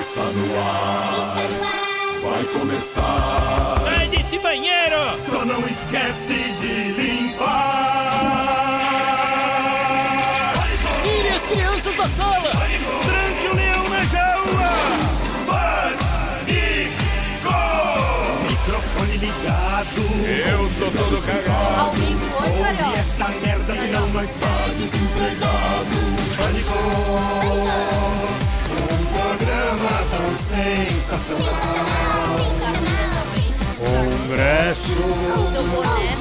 Está no ar. Vai começar. Sai desse banheiro! Só não esquece de limpar. Tire as crianças da sala! Tranque o leão na jaula. Pânico. Microfone ligado. Eu tô todo cagado. Ao vivo, oi, Ouve Carioca. essa merda, senão nós tá desempregado. Pânico. Um programa tão sensacional. Congresso. Seu boné.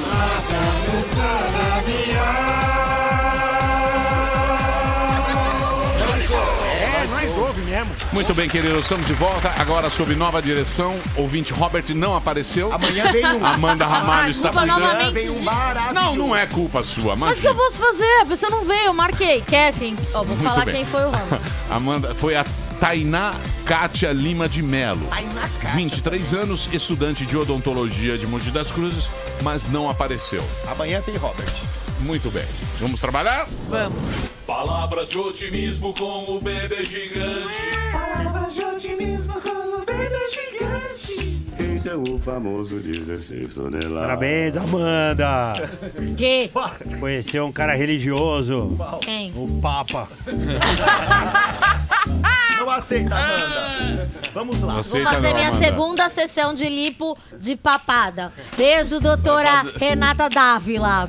É, nós ouve mesmo. Muito bem, queridos, estamos de volta. Agora sob nova direção. Ouvinte Robert não apareceu. Amanhã vem um. Amanda Ramalho está culpa cuidando. novamente. Vem um barato. Não, não é culpa sua, Mas o que eu posso fazer? A pessoa não veio, eu marquei. Quer quem? Ó, vou Muito falar bem. quem foi o Ramos. Amanda, foi a Tainá Kátia Lima de Melo. Aí na cara. 23 anos, estudante de odontologia de Mogi das Cruzes, mas não apareceu. Amanhã tem Robert. Muito bem. Vamos trabalhar? Vamos. Palavras de otimismo com o bebê gigante. Palavras de otimismo com o bebê gigante. Esse é o famoso 16 toneladas. Parabéns, Amanda! Que? Conheceu um cara religioso, Quem? o Papa. Não aceita, Amanda. Vamos lá. Vou Aceita fazer não, minha Amanda. segunda sessão de lipo de papada. Beijo, doutora Renata Dávila.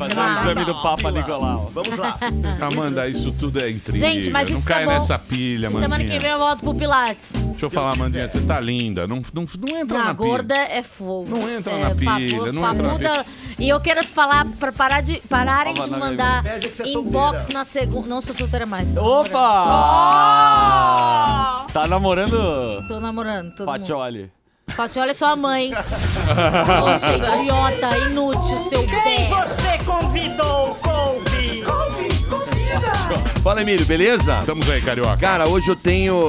do Papa Nicolau. Vamos lá. Amanda, isso tudo é intriga. Gente, mas não isso cai tá bom. nessa pilha, Amandinha. Semana que vem eu volto pro Pilates. Deixa eu falar, Amandinha, você tá linda. Não entra Não, na a gorda é fogo. Não entra na pilha, não entra na papuda. E eu quero falar pra pararem de Nova mandar Inveja que você é inbox solteira. na segunda. Não sou solteira mais. Tô Opa! Tá namorando Tô namorando, todo mundo. Patioli. Fatioli é sua mãe. Você idiota, inútil, seu pé. Você convidou, couve! Fala, Emílio, beleza? Estamos aí, Carioca. Cara, hoje eu tenho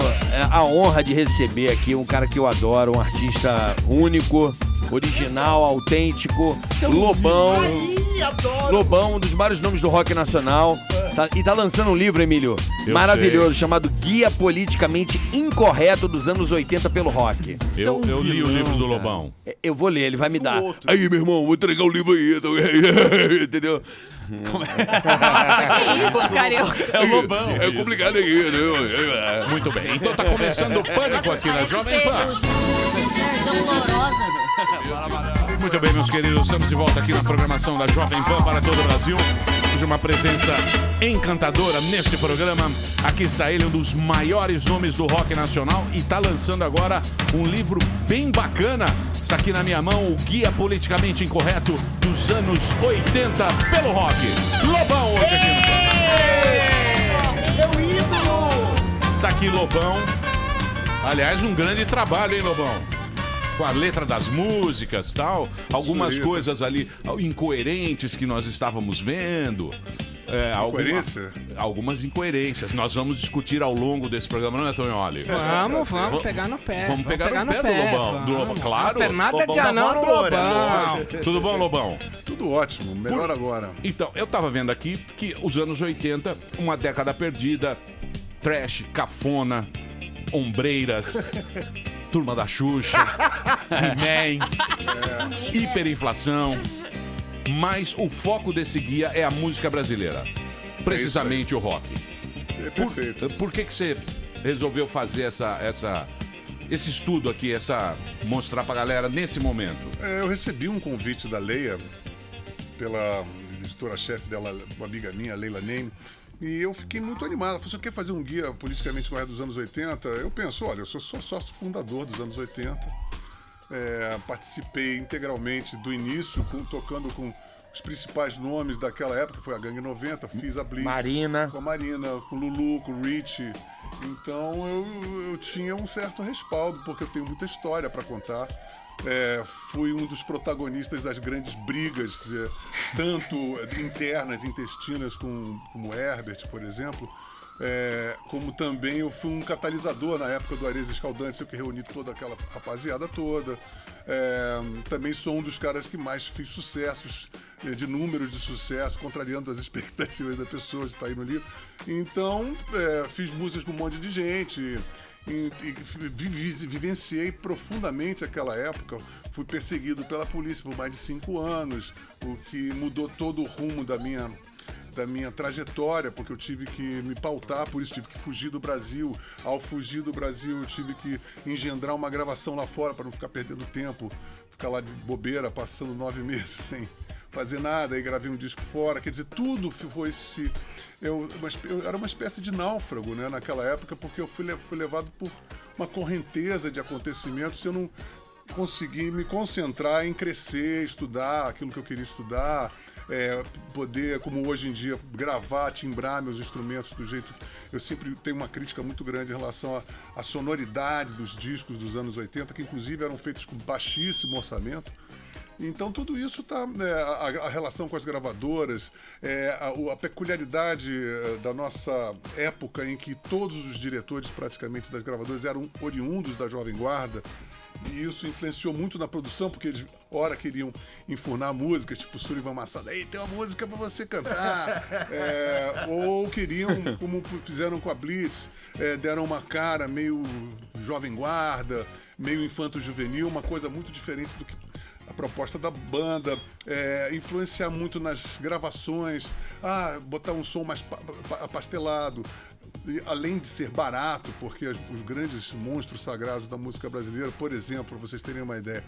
a honra de receber aqui um cara que eu adoro, um artista único, original, autêntico, Lobão. Ih, adoro. Lobão, um dos vários nomes do rock nacional. E tá lançando um livro, Emílio, Eu maravilhoso, sei. chamado Guia Politicamente Incorreto dos anos 80 pelo rock. Eu li o livro do Lobão. Eu vou ler, ele vai me dar. outro. Aí, meu irmão, vou entregar o livro aí. Entendeu? Que isso, carioca? É o Lobão. É complicado aí, né? Muito bem. Então tá começando o Pânico aqui na Jovem Pan. Sérgio Horrorosa. Muito bem, meus queridos. Estamos de volta aqui na programação da Jovem Pan para todo o Brasil. Hoje uma presença encantadora neste programa. Aqui está ele, um dos maiores nomes do rock nacional e está lançando agora um livro bem bacana. Está aqui na minha mão o Guia Politicamente Incorreto dos anos 80 pelo rock. Lobão hoje aqui no Meu ídolo. Está aqui Lobão. Aliás, um grande trabalho, hein, Lobão? Com a letra das músicas e tal. Algumas coisas ali incoerentes que nós estávamos vendo. Incoerência? Algumas incoerências. Nós vamos discutir ao longo desse programa, não é, Tonholi? Vamos pegar no pé. Vamos pegar no pé do Lobão. Do Lobão, claro. Pernada Lobão de da anão no voadora. Lobão. Tudo bom, Lobão? Tudo ótimo, melhor agora. Então, eu tava vendo aqui que os anos 80, uma década perdida, trash, cafona, ombreiras, Turma da Xuxa, He-Man, hiperinflação. Mas o foco desse guia é a música brasileira. Precisamente o rock. É perfeito. Por que você resolveu fazer esse estudo aqui, mostrar pra galera nesse momento? Eu recebi um convite da Leia, pela editora-chefe dela, uma amiga minha, Leila Name, e eu fiquei muito animado. Ela falou: você quer fazer um guia politicamente correto dos anos 80? Eu penso, olha, eu sou só sócio fundador dos anos 80. Participei integralmente do início, tocando com os principais nomes daquela época, foi a Gangue 90, fiz a Blitz. Marina. Com a Marina, com o Lulu, com o Rich. Então eu tinha um certo respaldo, porque eu tenho muita história para contar. Fui um dos protagonistas das grandes brigas, tanto internas, intestinas, como Herbert, por exemplo, como também eu fui um catalisador na época do Areias Escaldantes, eu que reuni toda aquela rapaziada toda. Também sou um dos caras que mais fiz sucessos, de números de sucesso, contrariando as expectativas das pessoas, está aí no livro. Então, fiz músicas com um monte de gente. e vivenciei profundamente aquela época. Fui perseguido pela polícia por mais de 5 anos, o que mudou todo o rumo da minha trajetória, porque eu tive que me pautar, por isso tive que fugir do Brasil. Ao fugir do Brasil, eu tive que engendrar uma gravação lá fora para não ficar perdendo tempo, ficar lá de bobeira, passando 9 meses sem fazer nada, aí gravei um disco fora. Quer dizer, tudo foi eu era uma espécie de náufrago, né, naquela época, porque eu fui levado por uma correnteza de acontecimentos. Eu não consegui me concentrar em crescer, estudar aquilo que eu queria estudar, poder, como hoje em dia, gravar, timbrar meus instrumentos do jeito... Eu sempre tenho uma crítica muito grande em relação à sonoridade dos discos dos anos 80, que inclusive eram feitos com baixíssimo orçamento. Então tudo isso tá, a relação com as gravadoras, a peculiaridade da nossa época, em que todos os diretores praticamente das gravadoras eram oriundos da Jovem Guarda, e isso influenciou muito na produção, porque eles, ora, queriam enfurnar músicas, tipo Sullivan Massada, ei, tem uma música pra você cantar, ou queriam, como fizeram com a Blitz, deram uma cara meio Jovem Guarda, meio infanto-juvenil, uma coisa muito diferente do que a proposta da banda, influenciar muito nas gravações, botar um som mais apastelado, e, além de ser barato, porque os grandes monstros sagrados da música brasileira, por exemplo, para vocês terem uma ideia,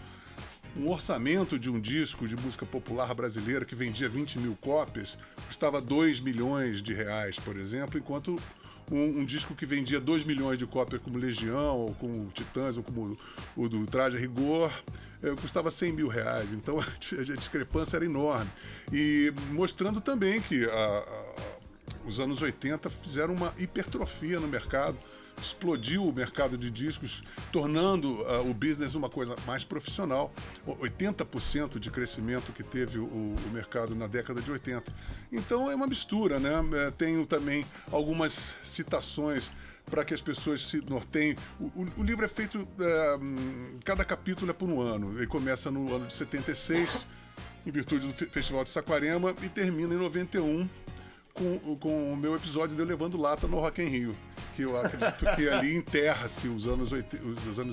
um orçamento de um disco de música popular brasileira que vendia 20 mil cópias custava 2 milhões de reais, por exemplo, enquanto um disco que vendia 2 milhões de cópias, como Legião, ou como Titãs, ou como o do Traje a Rigor, custava 100 mil reais. Então a discrepância era enorme. E mostrando também que os anos 80 fizeram uma hipertrofia no mercado, explodiu o mercado de discos, tornando o business uma coisa mais profissional. 80% de crescimento que teve o mercado na década de 80. Então é uma mistura, né? Tenho também algumas citações para que as pessoas se norteiem. O livro é feito, cada capítulo é por um ano. Ele começa no ano de 76, em virtude do Festival de Saquarema, e termina em 91, com o meu episódio de eu levando lata no Rock in Rio, que eu acredito que ali enterra-se os anos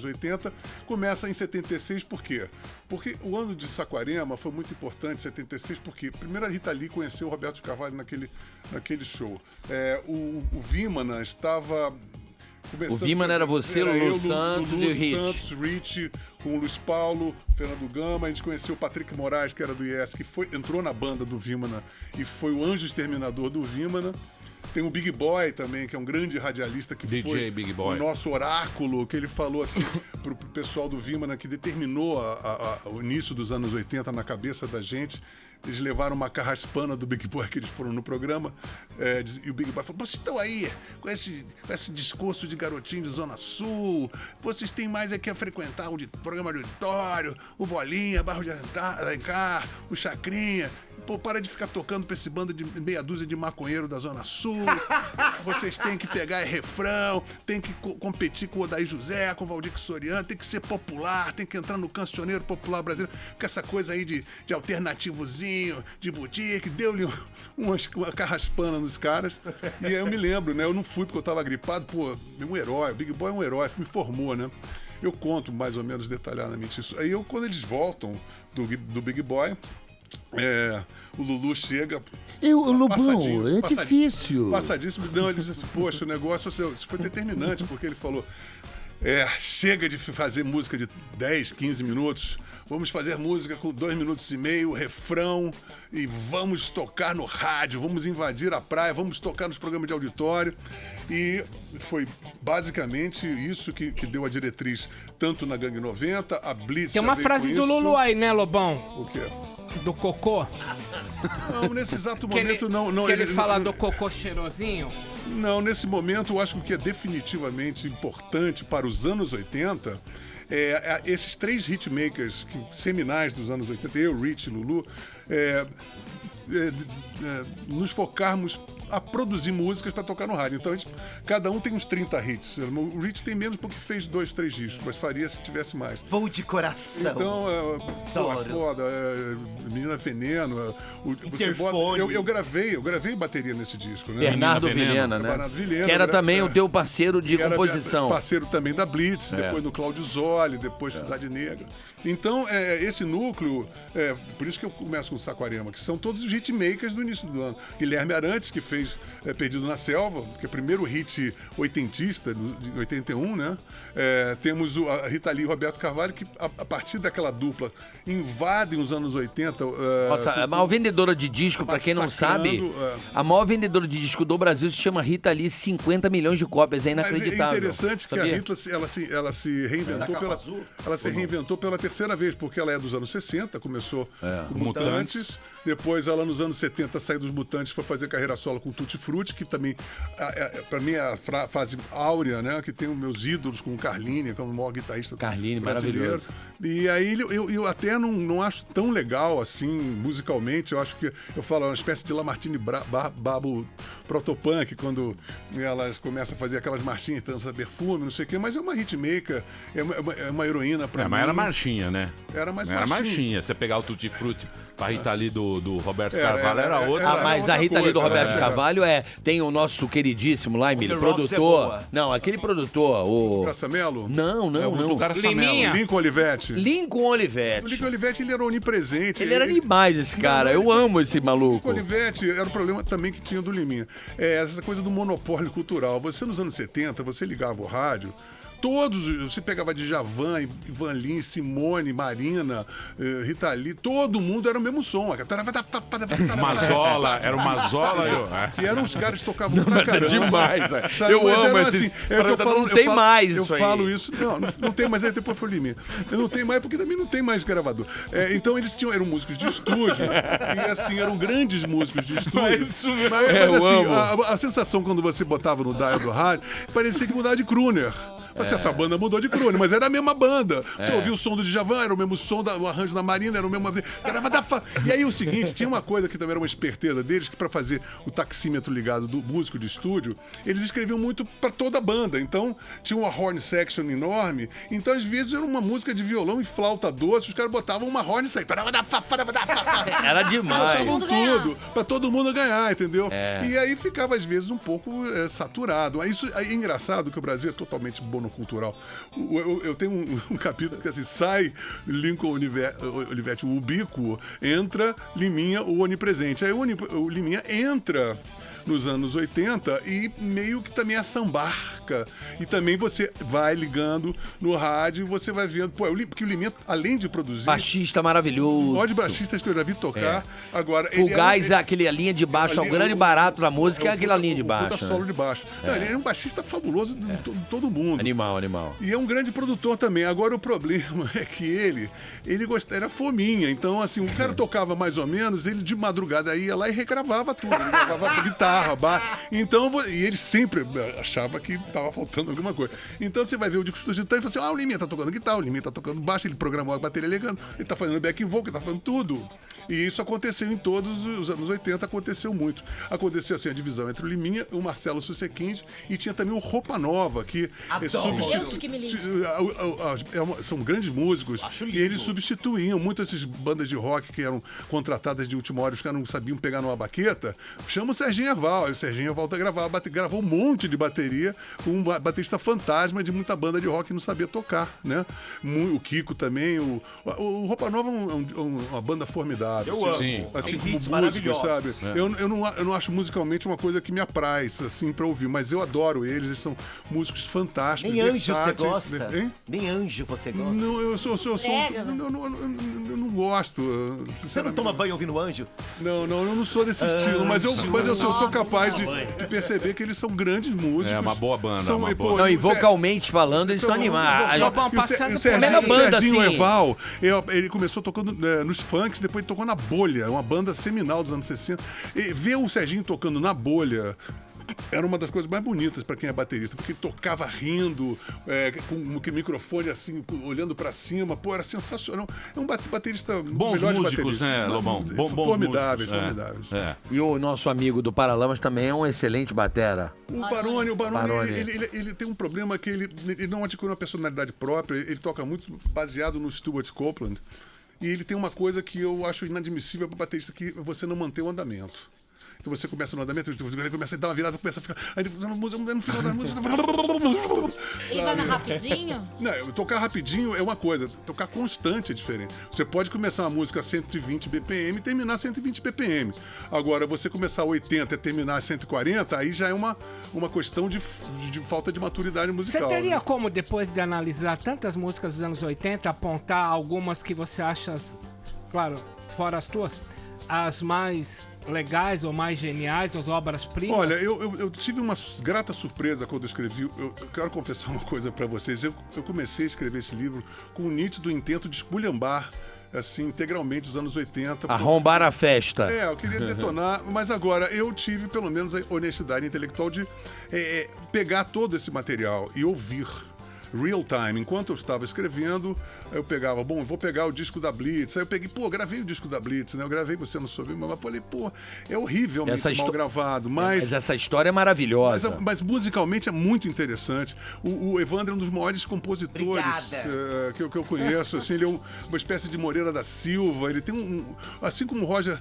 80. Começa em 76, por quê? Porque o ano de Saquarema foi muito importante, 76, porque primeiro a Rita Lee conheceu o Roberto de Carvalho naquele show. O Vimana estava... O Vimana era você, Lulu Santos e o Rich. Santos, Rich, com o Luiz Paulo, Fernando Gama. A gente conheceu o Patrick Moraes, que era do IES, que entrou na banda do Vimana e foi o anjo exterminador do Vimana. Tem o Big Boy também, que é um grande radialista, que DJ foi Big Boy, o nosso oráculo, que ele falou assim pro pessoal do Vimana, que determinou o início dos anos 80 na cabeça da gente. Eles levaram uma carraspana do Big Boy, que eles foram no programa, e o Big Boy falou: vocês estão aí com esse discurso de garotinho de Zona Sul, vocês têm mais aqui a frequentar o programa de auditório, o Bolinha, Barro de Alencar, o Chacrinha. Pô, para de ficar tocando pra esse bando de meia dúzia de maconheiro da Zona Sul. Vocês têm que pegar refrão, tem que competir com o Odair José, com o Valdir Soriano, tem que ser popular, tem que entrar no cancioneiro popular brasileiro, com essa coisa aí de alternativozinho, de boutique. Deu-lhe uma carraspana nos caras. E aí eu me lembro, né? Eu não fui porque eu tava gripado. Pô, um herói, o Big Boy é um herói, me formou, né? Eu conto mais ou menos detalhadamente isso. Aí quando eles voltam do Big Boy, o Lulu chega. O Lobão, é difícil. Passadíssimo. Não, ele disse assim: poxa, o negócio isso foi determinante, porque ele falou: chega de fazer música de 10, 15 minutos. Vamos fazer música com 2 minutos e meio, refrão, e vamos tocar no rádio, vamos invadir a praia, vamos tocar nos programas de auditório. E foi basicamente isso que deu a diretriz, tanto na Gangue 90, a Blitz. Tem uma frase do Lulu aí, né, Lobão? O quê? Do cocô? Não, nesse exato momento não. Que ele fala do cocô cheirosinho? Não, nesse momento eu acho que o que é definitivamente importante para os anos 80 esses 3 hitmakers seminais dos anos 80, eu, Rich e Lulu, nos focarmos a produzir músicas pra tocar no rádio. Então, cada um tem uns 30 hits. O Rich tem menos porque fez 2, 3 discos, mas faria se tivesse mais. Voo de coração. Então, foda, Menina Veneno. Eu gravei bateria nesse disco, né? Bernardo Vilhena, né? Bernardo Vilhena, que era também o teu parceiro de composição. Parceiro também da Blitz, depois do Cláudio Zoli, depois Cidade Negra. Então, esse núcleo, por isso que eu começo com o Saquarema, que são todos os hitmakers do início do ano. Guilherme Arantes, que fez Perdido na Selva, que é o primeiro hit oitentista, de 81, né? Temos a Rita Lee e o Roberto Carvalho, que a partir daquela dupla invadem os anos 80. Nossa, a maior vendedora de disco, pra quem não sabe, a maior vendedora de disco do Brasil se chama Rita Lee, 50 milhões de cópias, é inacreditável. Mas é interessante que sabia? a Rita, ela se reinventou pela terceira vez, porque ela é dos anos 60, começou com Mutantes. Depois, ela nos anos 70 saiu dos Mutantes, foi fazer carreira solo com Tutti Frutti, que também, pra mim, é a fase áurea, né? Que tem os meus ídolos, como o Carlini, que é o maior guitarrista Carlini, brasileiro. E aí, eu até não acho tão legal, assim, musicalmente. Eu acho que, eu falo, é uma espécie de Lamartine Babo protopunk, quando elas começam a fazer aquelas marchinhas, dança perfume, não sei o quê. Mas é uma hitmaker, é uma heroína pra mim. Mas era marchinha, né? Era mais Era marchinha. Você pegar o Tutti Frutti pra Rita Lee do Roberto Carvalho, era outra. Mas a Rita Lee do Roberto Carvalho tem o nosso queridíssimo lá, Emílio, produtor. Não, aquele produtor, o... Graçamelo? Não. Lincoln Olivetti. Lincoln Olivetti. O Lincoln Olivetti, ele era onipresente. Ele era demais, esse cara. Eu amo esse maluco. O Lincoln Olivetti era o problema também que tinha do Liminha. Essa coisa do monopólio cultural. Você, nos anos 70, você ligava o rádio, você pegava Djavan, Ivan Lins, Simone, Marina, Rita Lee, todo mundo era o mesmo som. Mazola, era o Mazola. E eram os caras que tocavam pra caramba. É demais, eu amo esses... Não tem mais isso aí. Eu falo isso, não tem mais, aí depois foi o Liminha. Não tem mais porque também não tem mais gravador. Então eles eram músicos de estúdio, e assim, eram grandes músicos de estúdio. Mas assim, a sensação quando você botava no dial do rádio, parecia que mudava de crooner. Essa banda mudou de crooner, mas era a mesma banda. Você ouvia o som do Djavan, era o mesmo som do arranjo da Marina, era o mesmo... E aí o seguinte, tinha uma coisa que também era uma esperteza deles, que pra fazer o taxímetro ligado do músico de estúdio, eles escreviam muito pra toda a banda. Então, tinha uma horn section enorme, então às vezes era uma música de violão e flauta doce, os caras botavam uma horn section. Era demais. Botavam tudo, pra todo mundo ganhar, entendeu? E aí ficava às vezes um pouco saturado. Isso é engraçado que o Brasil é totalmente monocultural. Eu tenho um capítulo que assim, sai Lincoln Olivetti, o ubíquo, entra Liminha, o onipresente. Aí o Liminha entra nos anos 80 e meio que também assambarca. E também você vai ligando no rádio e você vai vendo. Porque o Liminha, além de produzir... Baixista maravilhoso. Pode baixistas que eu já vi tocar. Agora, Fugaz é aquele linha de baixo, é o grande barato da música, é aquela linha de baixo. Puta solo de baixo. Não, ele é um baixista fabuloso de todo mundo. Animal. E é um grande produtor também. Agora o problema é que ele era fominha. Então, assim, o cara tocava mais ou menos, ele de madrugada ia lá e regravava tudo. Ele gravava guitarra, baixo. Então, e ele sempre achava que tava faltando alguma coisa. Então você vai ver o disco e fala assim: o Liminha tá tocando guitarra, o Liminha tá tocando baixo, ele programou a bateria ligando, ele tá fazendo back vocal, ele tá fazendo tudo. E isso aconteceu em todos os anos 80, aconteceu muito. Aconteceu assim a divisão entre o Liminha, o Marcelo Susequinde, e tinha também o Roupa Nova, que são grandes músicos, e eles substituíam muito essas bandas de rock que eram contratadas de última hora, os caras não sabiam pegar numa baqueta. Chama o Serginho Erval, aí o Serginho volta a gravar, gravou um monte de bateria com um baterista fantasma de muita banda de rock que não sabia tocar, né? O Kiko também, o Roupa Nova é uma banda formidável. Eu amo. Sim. Assim, como músico, sabe? Eu não acho musicalmente uma coisa que me apraz, assim, pra ouvir, mas eu adoro eles são músicos fantásticos. Nem Anjo você gosta? Hein? Nem Anjo você gosta? Não, eu não gosto, sinceramente. Você não toma banho ouvindo Anjo? Não, eu não sou desse estilo, mas eu sou capaz de perceber que eles são grandes músicos. É uma boa banda. Não, e vocalmente falando, eles são animados. O Serginho Erval, ele começou tocando nos funks, depois tocou na Bolha, uma banda seminal dos anos 60. E ver o Serginho tocando na Bolha era uma das coisas mais bonitas para quem é baterista, porque ele tocava rindo, com o microfone assim, olhando para cima. Pô, era sensacional. É um baterista Bons melhor de músicos, baterista. né, Lobão? Bons Formidáveis, músicos. formidáveis. E o nosso amigo do Paralamas também é um excelente batera. O Baroni, Baroni. ele tem um problema que ele não adquiriu uma personalidade própria, ele toca muito baseado no Stuart Copeland. E ele tem uma coisa que eu acho inadmissível para baterista, que você não manter o andamento. Então você começa no andamento, ele começa a dar uma virada, começa a ficar. Aí no final da música. Ele vai mais rapidinho? Não, tocar rapidinho é uma coisa, tocar constante é diferente. Você pode começar uma música a 120 BPM e terminar a 120 BPM. Agora, você começar a 80 e terminar a 140, aí já é uma questão de falta de maturidade musical. Você teria como, depois de analisar tantas músicas dos anos 80, apontar algumas que você acha, claro, fora as tuas, as mais legais ou mais geniais, as obras-primas? Olha, eu tive uma grata surpresa quando eu escrevi. Eu quero confessar uma coisa pra vocês. Eu comecei a escrever esse livro com o nítido intento de esculhambar, assim, integralmente os anos 80. Arrombar a festa. Eu queria detonar, mas agora eu tive pelo menos a honestidade intelectual de pegar todo esse material e ouvir. Real time. Enquanto eu estava escrevendo, eu pegava, vou pegar o disco da Blitz. Aí eu peguei, gravei o disco da Blitz, né? Eu gravei Você Não Soube, mas falei, é horrivelmente mal gravado. Mas essa história é maravilhosa. Mas musicalmente é muito interessante. O Evandro é um dos maiores compositores que eu conheço. Assim, ele é uma espécie de Moreira da Silva. Ele tem assim como o Roger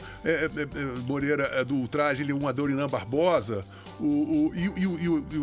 Moreira do Ultraje, ele é um Adoniran Barbosa. O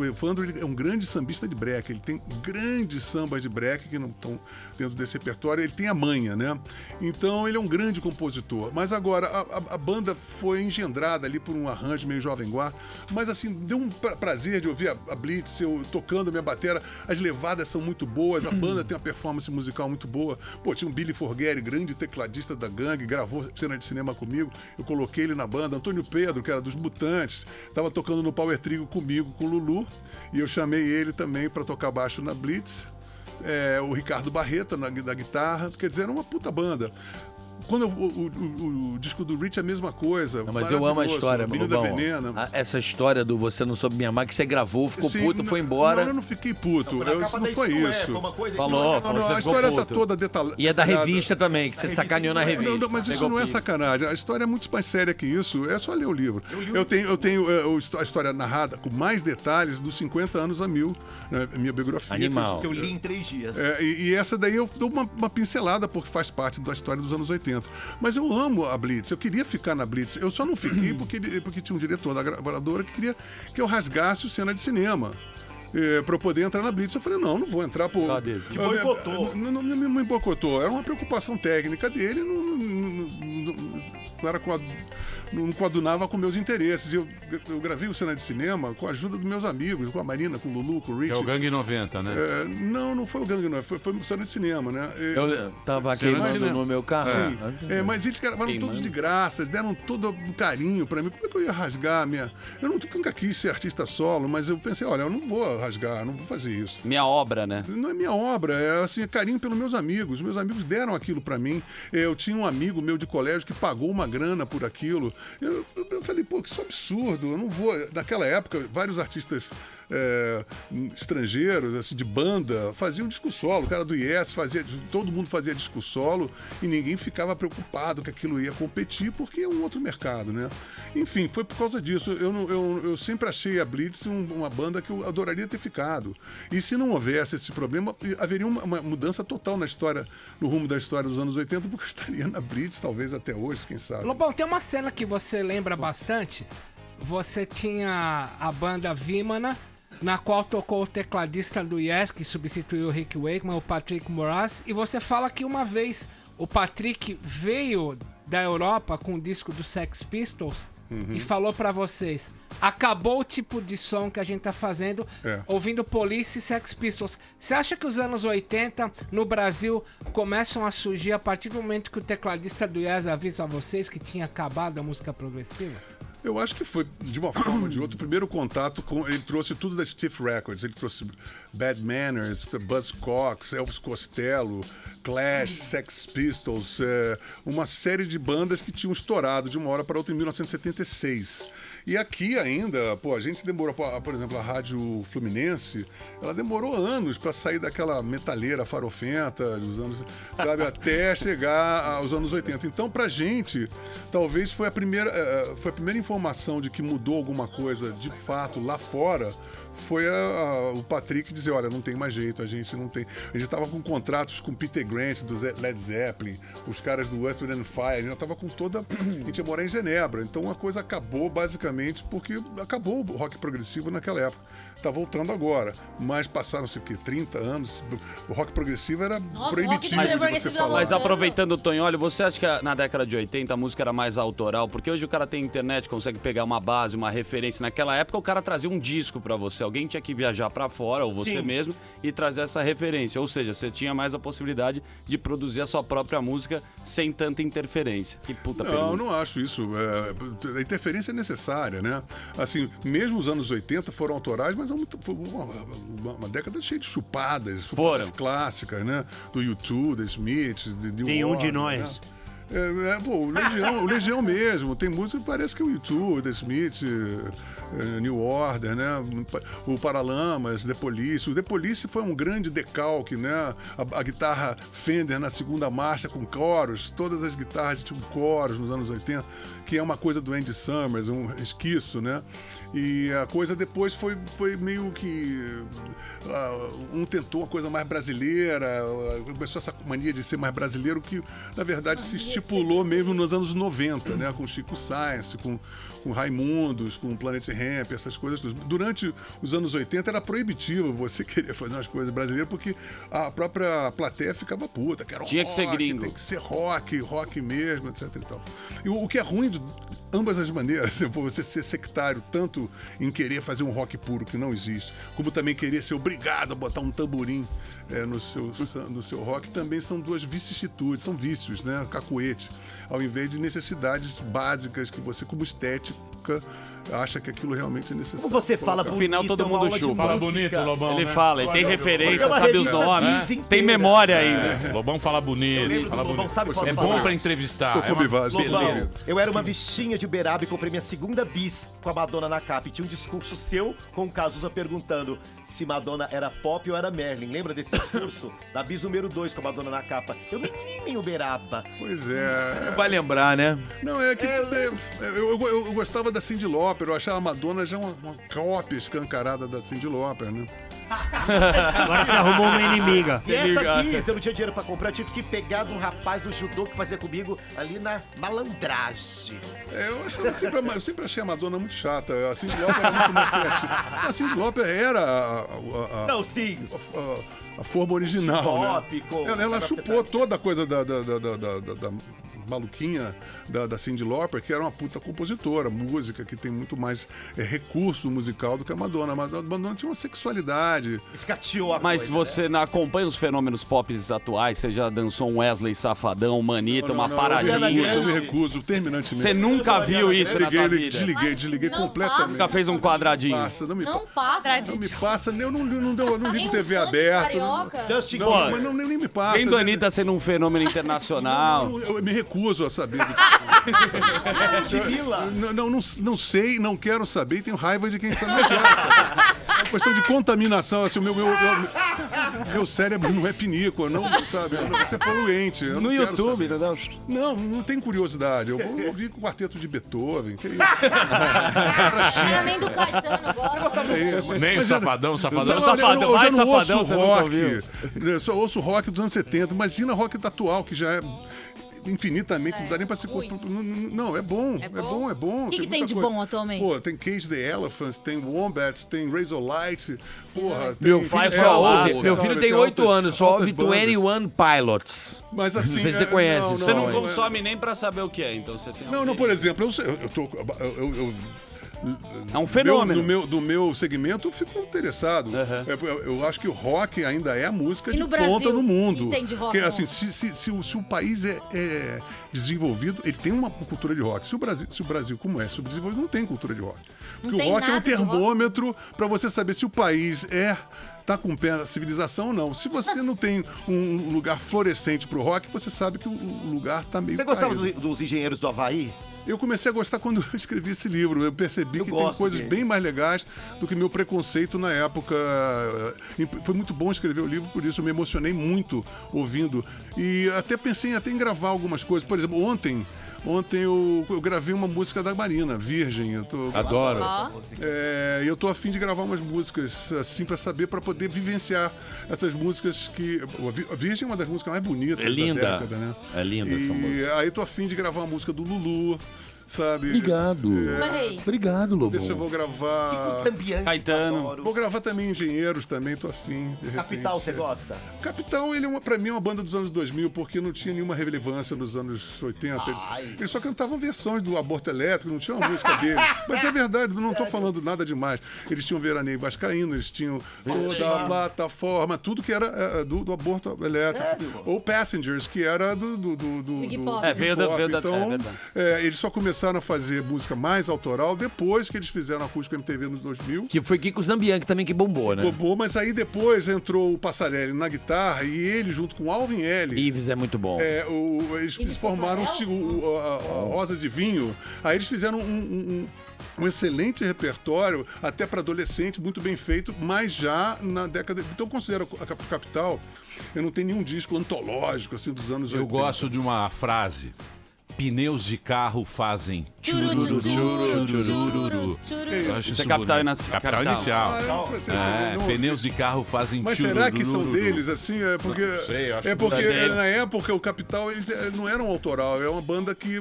Evandro ele é um grande sambista de break. Ele tem grandes sambas de break que não estão dentro desse repertório. Ele tem a manha, né? Então ele é um grande compositor. Mas agora, a banda foi engendrada ali por um arranjo meio Jovem Guarda. Mas assim, deu um prazer de ouvir a Blitz, eu tocando a minha batera. As levadas são muito boas, a banda tem uma performance musical muito boa. Tinha um Billy Forghieri, grande tecladista da Gangue, gravou cena de cinema comigo. Eu coloquei ele na banda. Antônio Pedro, que era dos Mutantes, estava tocando no Power Trio comigo, com o Lulu. E eu chamei ele também para tocar baixo na Blitz. O Ricardo Barreto da guitarra. Quer dizer, era uma puta banda. Quando o disco do Rich é a mesma coisa. Não, mas eu amo a história, Menino da Venena. Essa história do Você Não Soube Me Amar, que você gravou, ficou puto, foi embora. Não, eu não fiquei puto. Não foi isso. Falou, a história tá toda detalhada. E é da revista também, que você sacaneou na revista. Não, mas isso não é sacanagem. A história é muito mais séria que isso. É só ler o livro. Eu tenho a história narrada com mais detalhes dos 50 anos a 1000, né, minha biografia. Animal. Que eu li em 3 dias. E essa daí eu dou uma pincelada, porque faz parte da história dos anos 80. Mas eu amo a Blitz, eu queria ficar na Blitz. Eu só não fiquei porque tinha um diretor da gravadora que queria que eu rasgasse o Cena de Cinema. Pra eu poder entrar na Blitz. Eu falei, não vou entrar por... Te boicotou. Não me boicotou. Era uma preocupação técnica dele, não coadunava com meus interesses. Eu gravei o Cena de Cinema com a ajuda dos meus amigos, com a Marina, com o Lulu, com o Rich. É o Gangue 90, né? Não foi o Gangue 90, foi o Cena de Cinema, né? Eu tava queimando no meu carro. Mas eles gravaram todos de graça, deram todo um carinho pra mim. Como é que eu ia rasgar a minha... Eu nunca quis ser artista solo, mas eu pensei, olha, eu não vou rasgar, não vou fazer isso. Minha obra, né? Não é minha obra, é assim, carinho pelos meus amigos. Meus amigos deram aquilo pra mim. Eu tinha um amigo meu de colégio que pagou uma grana por aquilo. Eu falei, que isso é absurdo, eu não vou... Naquela época, vários artistas estrangeiros, assim, de banda, faziam disco solo. O cara do Yes todo mundo fazia disco solo e ninguém ficava preocupado que aquilo ia competir, porque é um outro mercado, né? Enfim, foi por causa disso. Eu sempre achei a Blitz uma banda que eu adoraria ter ficado. E se não houvesse esse problema, haveria uma mudança total no rumo da história dos anos 80, porque eu estaria na Blitz, talvez até hoje, quem sabe. Lobão, tem uma cena que você lembra bastante. Você tinha a banda Vimana, na qual tocou o tecladista do Yes, que substituiu o Rick Wakeman, o Patrick Moraz, e você fala que uma vez o Patrick veio da Europa com o disco do Sex Pistols e falou pra vocês, acabou o tipo de som que a gente tá fazendo ouvindo Police e Sex Pistols. Você acha que os anos 80 no Brasil começam a surgir a partir do momento que o tecladista do Yes avisa a vocês que tinha acabado a música progressiva? Eu acho que foi, de uma forma ou de outra, o primeiro contato com... Ele trouxe tudo da Stiff Records. Ele trouxe Bad Manners, Buzzcocks, Elvis Costello, Clash, Sex Pistols, uma série de bandas que tinham estourado de uma hora para outra em 1976. E aqui ainda, pô, a gente demorou, por exemplo, a Rádio Fluminense, ela demorou anos pra sair daquela metalheira farofenta dos anos, sabe, até chegar aos anos 80. Então, pra gente, talvez foi a primeira informação de que mudou alguma coisa de fato lá fora. Foi o Patrick dizer, olha, não tem mais jeito, a gente não tem... A gente tava com contratos com Peter Grant, do Led Zeppelin, os caras do Earth, Wind & Fire, a gente já tava com toda... A gente ia morar em Genebra, então a coisa acabou basicamente porque acabou o rock progressivo naquela época. Tá voltando agora, mas passaram-se o quê? 30 anos? O rock progressivo era proibitivo de você falar. Mas aproveitando o Tonholi, você acha que na década de 80 a música era mais autoral? Porque hoje o cara tem internet, consegue pegar uma base, uma referência. Naquela época o cara trazia um disco pra você, alguém tinha que viajar pra fora, ou você mesmo, e trazer essa referência. Ou seja, você tinha mais a possibilidade de produzir a sua própria música sem tanta interferência. Que puta pergunta. Não, eu não acho isso. A interferência é necessária, né? Assim, mesmo os anos 80 foram autorais, mas foi uma década cheia de chupadas clássicas, né? Do U2, da Smith, de New Tem um Order, de nós. Né? O Legião mesmo. Tem música que parece que é o U2, The Smith, New Order, né? O Paralamas, The Police. O The Police foi um grande decalque, né? A guitarra Fender na segunda marcha com coros. Todas as guitarras tinham coros nos anos 80, que é uma coisa do Andy Summers, um resquício, né? E a coisa depois foi meio que... um tentou uma coisa mais brasileira, começou essa mania de ser mais brasileiro que, na verdade, se estipulou mesmo nos anos 90, né? Com Chico Science, com Raimundos, com Planet Hemp, essas coisas. Durante os anos 80 era proibitivo você querer fazer umas coisas brasileiras porque a própria plateia ficava puta, que era Tinha que ser gringo. Tem que ser rock mesmo, etc e tal. E o que é ruim de ambas as maneiras, você ser sectário tanto em querer fazer um rock puro que não existe, como também querer ser obrigado a botar um tamborim no seu rock, também são duas vicissitudes, são vícios, né? Cacuete, ao invés de necessidades básicas que você, como estética, acha que aquilo realmente é necessário. Como você fala bonito, no final todo mundo chupa. Fala bonito, Lobão, Ele né? fala, ele tem referência, Mas é uma sabe os revista nomes, Bis tem memória ainda. Lobão fala bonito. Eu lembro do Fala Lobão, bonito. sabe, posso É falar? bom pra entrevistar. Estou com Bivaz, Lobão, eu era uma bichinha de Uberaba e comprei minha segunda bis com a Madonna na capa. E tinha um discurso seu com o Cazuza perguntando se Madonna era pop ou era Merlin. Lembra desse discurso? Da bis número 2 com a Madonna na capa. Eu menino em Uberaba. Pois é. Não vai lembrar, né? Não, é que eu gostava da Cyndi Lauper, eu achava a Madonna já uma cópia escancarada da Cyndi Lauper, né? Agora você arrumou uma inimiga. E essa aqui, se eu não tinha dinheiro pra comprar, eu tive que pegar de um rapaz do judô que fazia comigo ali na malandragem. Eu sempre achei a Madonna muito chata. A Cyndi Lauper era muito mais criativa. A Cyndi Lauper era Não, sim. a forma original, Pop, né? Ela chupou toda a coisa da maluquinha da Cyndi Lauper, que era uma puta compositora, música, que tem muito mais recurso musical do que a Madonna. Mas a Madonna tinha uma sexualidade. Escateou a Mas coisa, você não acompanha os fenômenos pop atuais? Você já dançou um Wesley Safadão, Manita, uma paradinha? Eu me recuso terminantemente. Você nunca viu isso na tua vida? Desliguei completamente. Nunca fez um quadradinho? Não me passa. Eu não ligo TV aberta. Não, nem me passa. Vendo a Anitta sendo um fenômeno internacional. Eu me recuso a saber. Não sei, não quero saber, tenho raiva de quem sabe. Não quero saber. É uma questão de contaminação, assim, o meu cérebro não é pinícola, não, sabe? Isso é poluente. No YouTube, não? Não tem curiosidade. Eu vou ouvir com o quarteto de Beethoven. Que isso? Era nem do Caetano agora. Nem o Safadão. Eu já não ouço rock. Eu só ouço rock dos anos 70. Imagina rock atual, que já é infinitamente, não dá nem pra se... Não, é bom. O que tem de bom atualmente? Pô, tem Cage the Elephant, tem Wombats, tem Razorlight, porra... Meu filho tem 8 anos, só ouve 21 Pilots. Mas assim... Não sei se você conhece. Você não consome nem pra saber o que é, então você tem... Não, por exemplo, é um fenômeno. Do meu segmento, eu fico interessado. Eu acho que o rock ainda é a música de ponta no mundo. Entende rock? Porque, assim, se o país é desenvolvido, ele tem uma cultura de rock. Se o Brasil, como é subdesenvolvido, não tem cultura de rock. Porque o rock é um termômetro para você saber se o país tá com o pé na civilização ou não. Se você não tem um lugar florescente pro rock, você sabe que o lugar tá meio Você gostava caído. dos Engenheiros do Havaí? Eu comecei a gostar quando eu escrevi esse livro. Eu percebi que tem coisas bem mais legais do que meu preconceito na época. Foi muito bom escrever o livro, por isso eu me emocionei muito ouvindo. E até pensei em gravar algumas coisas. Por exemplo, ontem eu gravei uma música da Marina, Virgem. Adoro. E eu tô a fim de gravar umas músicas assim pra saber, pra poder vivenciar essas músicas que... A Virgem é uma das músicas mais bonitas da década, né? É linda essa música. E aí eu tô a fim de gravar uma música do Lulu, sabe? Obrigado. Obrigado, Lobo. Ver se eu vou gravar... Caetano. Vou gravar também Engenheiros também, tô afim. Capital, você gosta? Capital, ele pra mim é uma banda dos anos 2000, porque não tinha nenhuma relevância nos anos 80. Eles só cantavam versões do Aborto Elétrico, não tinha uma música deles. Mas é verdade, não tô falando nada demais. Eles tinham Veraneio Vascaíno, eles tinham toda a plataforma, tudo que era do Aborto Elétrico. Sério? Ou Passengers, que era do Iggy Pop. Veio da... Então, eles só começaram a fazer música mais autoral depois que eles fizeram Acústico MTV nos 2000. Que foi Kiko Zambianchi também que bombou, né? Bombou, mas aí depois entrou o Passarelli na guitarra e ele, junto com o Alvin L. Ives é muito bom. Eles formaram a Rosa de Vinho. Aí eles fizeram um excelente repertório, até para adolescente, muito bem feito, mas já na década... Então eu considero a Capital, eu não tenho nenhum disco antológico assim dos anos 80. Eu gosto de uma frase. Pneus de carro fazem chururu. Isso é Capital Inicial. Pneus de carro fazem Mas chururu. será que são deles, assim? É porque, Não sei, acho porque que é deles. na época o Capital eles não eram autoral, é uma banda que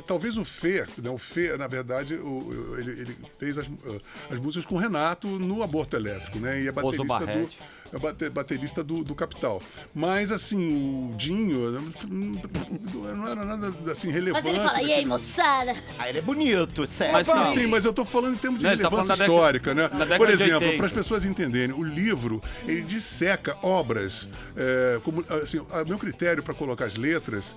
talvez o Fê, na verdade, ele fez as músicas com o Renato no Aborto Elétrico, né? E é baterista do Capital. Mas assim, o Dinho não era nada assim relevante. Mas ele fala, e aí, moçada? Ele é bonito, sério. Mas sim, mas eu tô falando em termos de relevância histórica, né? Por exemplo, para as pessoas entenderem, o livro, ele disseca obras, como, assim, o meu critério para colocar as letras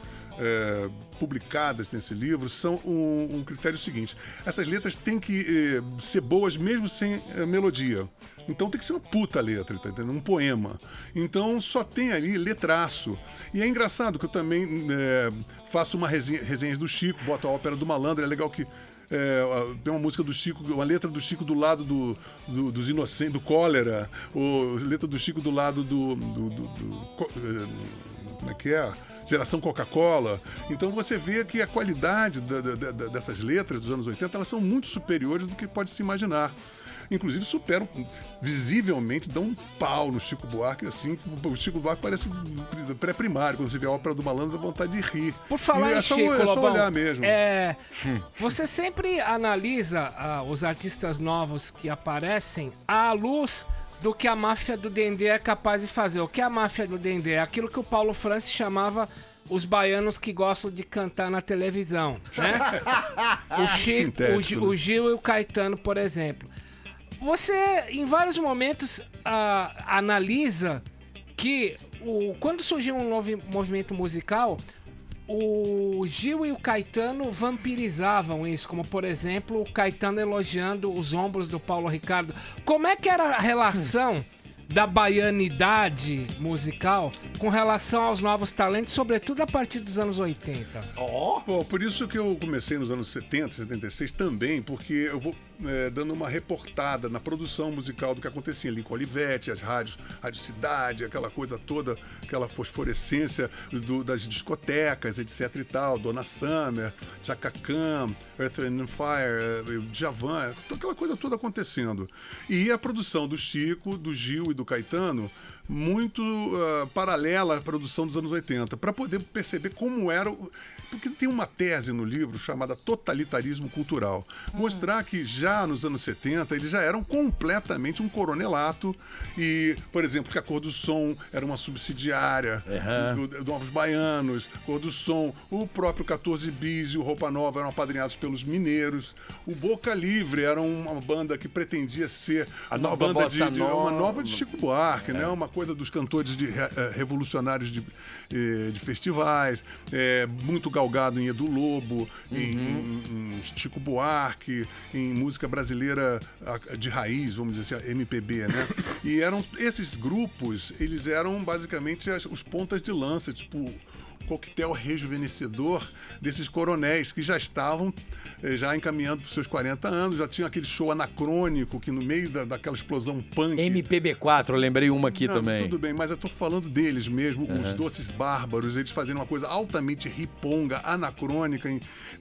publicadas nesse livro são um critério seguinte: essas letras têm que ser boas mesmo sem melodia. Então tem que ser uma puta letra, tá entendendo? Um poema. Então só tem ali letraço. E é engraçado que eu também faço uma resenha do Chico, boto a Ópera do Malandro, é legal que tem uma música do Chico, uma letra do Chico do lado dos Inocentes, do Cólera, ou letra do Chico do lado como é que é? Geração Coca-Cola. Então você vê que a qualidade dessas letras dos anos 80, elas são muito superiores do que pode se imaginar. Inclusive superam, visivelmente, dão um pau no Chico Buarque, assim, o Chico Buarque parece pré-primário, quando você vê a Ópera do Malandro, dá vontade de rir. Por falar em Chico, é só Lobão, olhar mesmo. Você sempre analisa os artistas novos que aparecem à luz do que a máfia do Dendê é capaz de fazer. O que é a máfia do Dendê? É aquilo que o Paulo Francis chamava os baianos que gostam de cantar na televisão, né? O Chico, o Gil e o Caetano, por exemplo. Você, em vários momentos, analisa que quando surgiu um novo movimento musical, o Gil e o Caetano vampirizavam isso, como, por exemplo, o Caetano elogiando os ombros do Paulo Ricardo. Como é que era a relação da baianidade musical com relação aos novos talentos, sobretudo a partir dos anos 80? Bom, por isso que eu comecei nos anos 70, 76 também, porque eu vou dando uma reportada na produção musical do que acontecia ali com Olivetti, as rádios, Rádio Cidade, aquela coisa toda, aquela fosforescência das discotecas, etc e tal, Donna Summer, Chaka Khan, Earth and Fire, Djavan, aquela coisa toda acontecendo. E a produção do Chico, do Gil e do Caetano, muito paralela à produção dos anos 80, para poder perceber como era... Porque tem uma tese no livro chamada Totalitarismo Cultural. Mostrar que já nos anos 70 eles já eram completamente um coronelato e, por exemplo, que a Cor do Som era uma subsidiária do Novos Baianos, Cor do Som, o próprio 14 Bis e o Roupa Nova eram apadrinhados pelos mineiros, o Boca Livre era uma banda que pretendia ser uma banda uma nova de Chico Buarque, né? Uma coisa coisa dos cantores revolucionários de festivais, muito galgado em Edu Lobo, em Chico Buarque, em música brasileira de raiz, vamos dizer assim, MPB, né? E esses grupos, eles eram basicamente os pontas de lança, tipo coquetel rejuvenescedor desses coronéis que já estavam já encaminhando para os seus 40 anos, já tinha aquele show anacrônico que no meio daquela explosão punk... MPB4, eu lembrei uma aqui também. Tudo bem, mas eu tô falando deles mesmo, os Doces Bárbaros, eles fazendo uma coisa altamente riponga, anacrônica,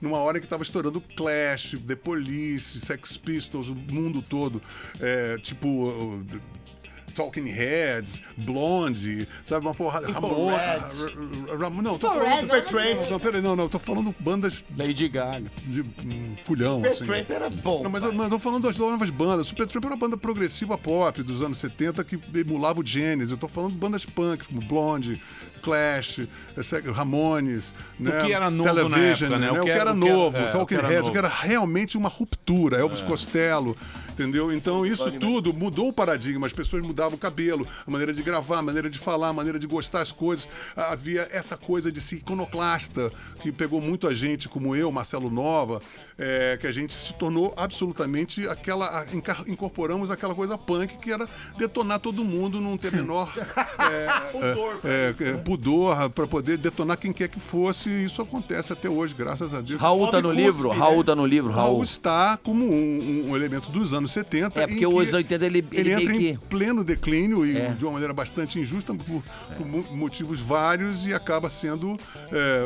numa hora que estava estourando Clash, The Police, Sex Pistols, o mundo todo, tipo... Talking Heads, Blonde, sabe, uma porrada. Não, tô falando Supertramp. Não, peraí, não, tô falando bandas. Lady Gaga. De fulhão, assim. Supertramp era bom. Não, mas eu tô falando das novas bandas. Supertramp era uma banda progressiva pop dos anos 70 que emulava o Genesis. Eu tô falando de bandas punk, como Blonde, Clash, Ramones, né? O que era novo Television, na época, né? O que era novo, Talking Heads, o que era realmente uma ruptura, Elvis Costello, entendeu? Então isso tudo mudou o paradigma, as pessoas mudavam o cabelo, a maneira de gravar, a maneira de falar, a maneira de gostar as coisas. Havia essa coisa de ser iconoclasta, que pegou muito a gente, como eu, Marcelo Nova, que a gente se tornou absolutamente incorporamos aquela coisa punk que era detonar todo mundo, não ter menor pudor para poder detonar quem quer que fosse, e isso acontece até hoje, graças a Deus. Raul tá no livro? Raul está como um elemento dos anos 70. Porque os anos 80 ele entra em pleno declínio e de uma maneira bastante injusta por motivos vários e acaba sendo...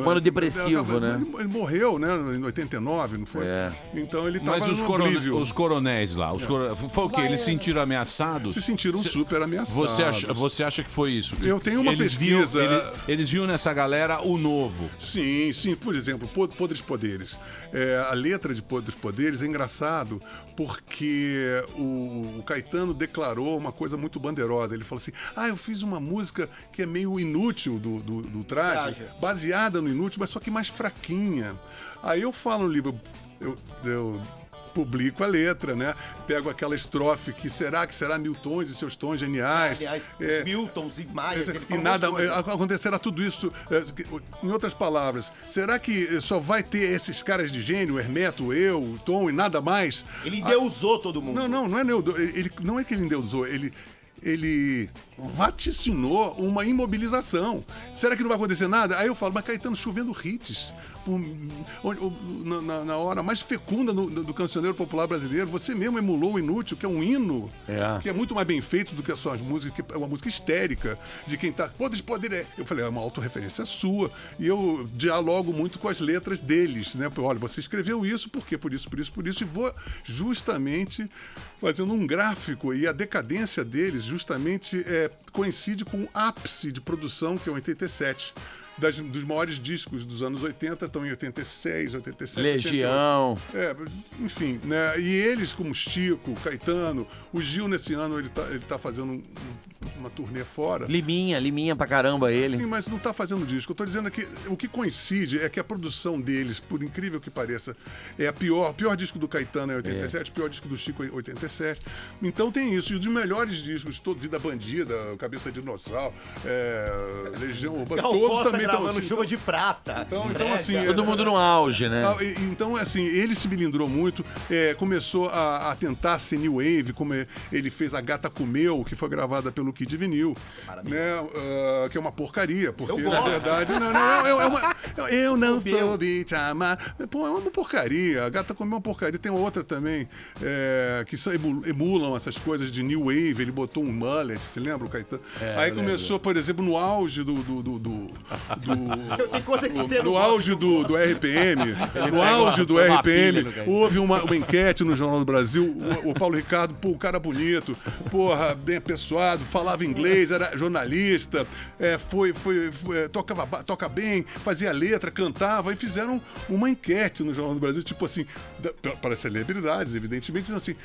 Mano depressivo, né? Ele morreu, né, em 89, não foi? Então ele estava no os coronéis lá, foi o quê? Eles se sentiram ameaçados? Se sentiram super ameaçados. Você acha que foi isso? Eu tenho uma pesquisa... Eles viam nessa galera o novo. Sim. Por exemplo, Podres Poderes. A letra de Podres Poderes é engraçado porque o Caetano declarou uma coisa muito bandeirosa. Ele falou assim, eu fiz uma música que é meio inútil do Traje, baseada no Inútil, mas só que mais fraquinha. Aí eu falo no livro, eu publico a letra, né? Pego aquela estrofe que será Miltões e seus tons geniais. Aliás, Miltons e Maias. E nada, acontecerá tudo isso. Em outras palavras, será que só vai ter esses caras de gênio, Hermeto, eu, o Tom e nada mais? Ele endeusou todo mundo. Não é que ele endeusou, ele vaticinou uma imobilização. Será que não vai acontecer nada? Aí eu falo, mas Caetano, chovendo hits, na hora mais fecunda do cancioneiro popular brasileiro, você mesmo emulou o Inútil, que é um hino, que é muito mais bem feito do que as suas músicas, que é uma música histérica, de quem tá... Eu falei, é uma autorreferência sua, e eu dialogo muito com as letras deles, né? Olha, você escreveu isso, por quê? Por isso, e vou justamente fazendo um gráfico, e a decadência deles justamente coincide com o ápice de produção, que é o 87. Dos maiores discos dos anos 80, estão em 86, 87... Legião. 88. Enfim, né? E eles, como Chico, Caetano, o Gil, nesse ano, ele tá fazendo uma turnê fora. Liminha pra caramba ele. Sim, mas não tá fazendo disco. Eu tô dizendo que o que coincide é que a produção deles, por incrível que pareça, é o pior disco do Caetano é 87, o pior disco do Chico é 87. Então tem isso. E os melhores discos, todo Vida Bandida, Cabeça de Dinossauro, Legião Urbana, todos também gravando Chuva de Prata. Então assim... Todo mundo no auge, né? Então, assim, ele se melindrou muito, começou a tentar ser new wave, como ele fez A Gata Comeu, que foi gravada pelo Kid Vinil, né? Que é uma porcaria, porque na verdade... Eu não soube te amar. Pô, é uma porcaria. A Gata Comeu é uma porcaria. Tem outra também, que emulam essas coisas de new wave. Ele botou um mullet, você lembra, o Caetano? Aí começou, por exemplo, no auge do auge do RPM, no auge do RPM, houve uma enquete no Jornal do Brasil, o Paulo Ricardo, o cara bonito, bem apessoado, falava inglês, era jornalista, toca bem, fazia letra, cantava, e fizeram uma enquete no Jornal do Brasil, tipo assim, para celebridades, evidentemente, dizendo assim,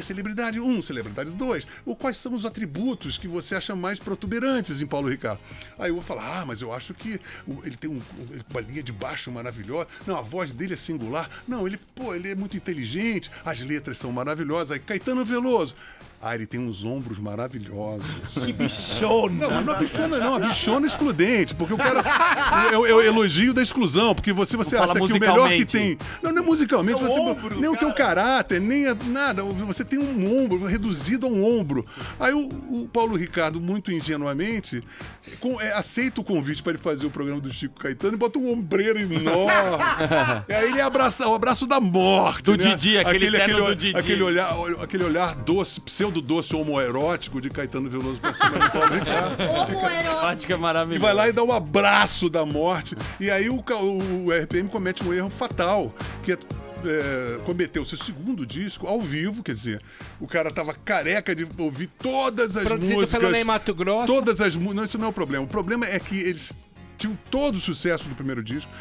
celebridade 1, celebridade 2, quais são os atributos que você acha mais protuberantes em Paulo Ricardo? Aí eu vou falar, mas eu acho que ele tem uma linha de baixo maravilhosa. Não, a voz dele é singular. Não, ele é muito inteligente. As letras são maravilhosas. Aí, Caetano Veloso. Ah, ele tem uns ombros maravilhosos. Que bichona! Não é bichona, não. A bichona excludente. Porque o cara... é o elogio da exclusão. Porque você acha que o melhor que tem... Não é musicalmente. Nem o teu caráter, nem nada. Você tem um ombro reduzido a um ombro. Aí o Paulo Ricardo, muito ingenuamente, aceita o convite para ele fazer o programa do Chico Caetano e bota um ombreiro enorme. E aí ele abraça o abraço da morte. Do né? Didi, aquele terno do Didi. Aquele olhar doce, pseudo-doce homoerótico de Caetano Veloso pra cima do Paulo Ricardo. Homoerótico é maravilhoso. E vai lá e dá um abraço da morte. E aí o RPM comete um erro fatal, que cometeu seu segundo disco ao vivo, quer dizer, o cara tava careca de ouvir todas as Produzido músicas. pelo Ney Mato Grosso. Todas as músicas. Não, isso não é o problema. O problema é que eles tinham todo o sucesso do primeiro disco,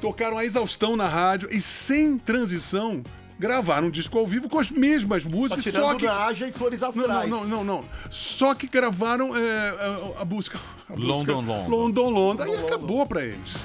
tocaram a exaustão na rádio e sem transição gravaram um disco ao vivo com as mesmas músicas. Só que Naja e Flores Astrais. Não. Só que gravaram a música. London. Aí acabou pra eles.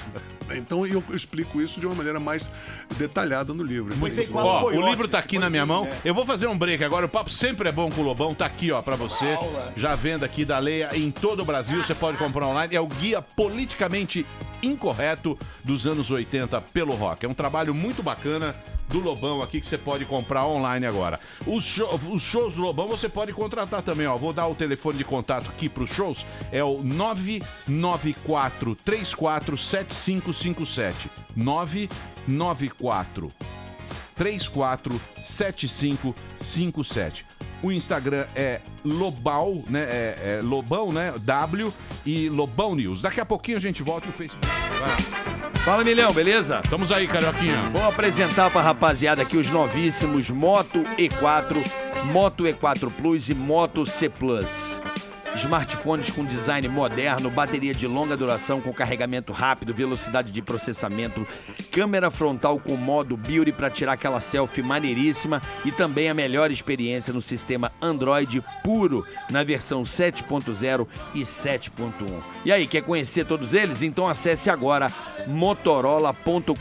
Então eu explico isso de uma maneira mais detalhada no livro. Ó, o livro tá aqui na minha mão. Eu vou fazer um break agora. O papo sempre é bom com o Lobão. Tá aqui, ó, pra você. Já venda aqui da Leia em todo o Brasil. Você pode comprar online. É o guia politicamente incorreto dos anos 80 pelo rock. É um trabalho muito bacana do Lobão aqui que você pode comprar online agora. Os shows do Lobão você pode contratar também, ó. Vou dar o telefone de contato aqui pros shows. É o 994-347557. 994-347557. O Instagram é Lobal, né? É Lobão, né? W e Lobão News. Daqui a pouquinho a gente volta e o Facebook. Fala, Milhão, beleza? Estamos aí, Carioquinha. Vou apresentar pra rapaziada aqui os novíssimos Moto E4, Moto E4 Plus e Moto C Plus. Smartphones com design moderno, bateria de longa duração com carregamento rápido, velocidade de processamento, câmera frontal com modo Beauty para tirar aquela selfie maneiríssima e também a melhor experiência no sistema Android puro na versão 7.0 e 7.1. E aí, quer conhecer todos eles? Então acesse agora motorola.com.br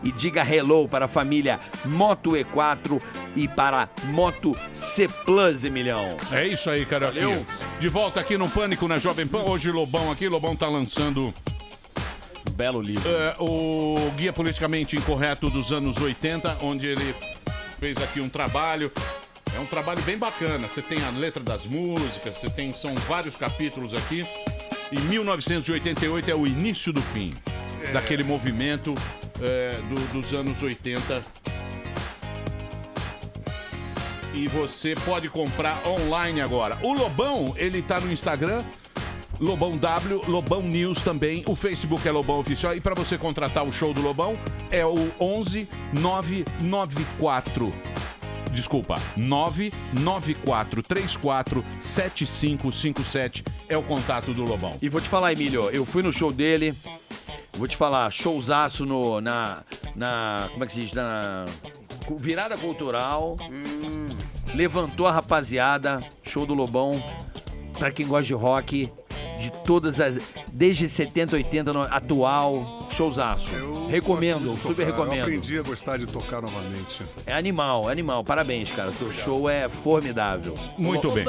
e diga hello para a família Moto E4 e para Moto C Plus, Emilhão. É isso aí, Carioquinha. De volta aqui no Pânico na Jovem Pan. Hoje Lobão aqui. Lobão tá lançando um belo livro. O Guia Politicamente Incorreto dos anos 80, onde ele fez aqui um trabalho. É um trabalho bem bacana. Você tem a letra das músicas, são vários capítulos aqui. Em 1988 é o início do fim daquele movimento dos anos 80. E você pode comprar online agora. O Lobão, ele tá no Instagram, Lobão W, Lobão News também. O Facebook é Lobão Oficial. E para você contratar o show do Lobão, é o 994347557 é o contato do Lobão. E vou te falar, Emílio, eu fui no show dele, vou te falar, showzaço na como é que se diz, na virada cultural, levantou a rapaziada, show do Lobão, pra quem gosta de rock, de todas as, desde 70, 80, atual, showzaço. Recomendo, super recomendo. Eu aprendi a gostar de tocar novamente. É animal, parabéns, cara, seu show é formidável. Muito bem.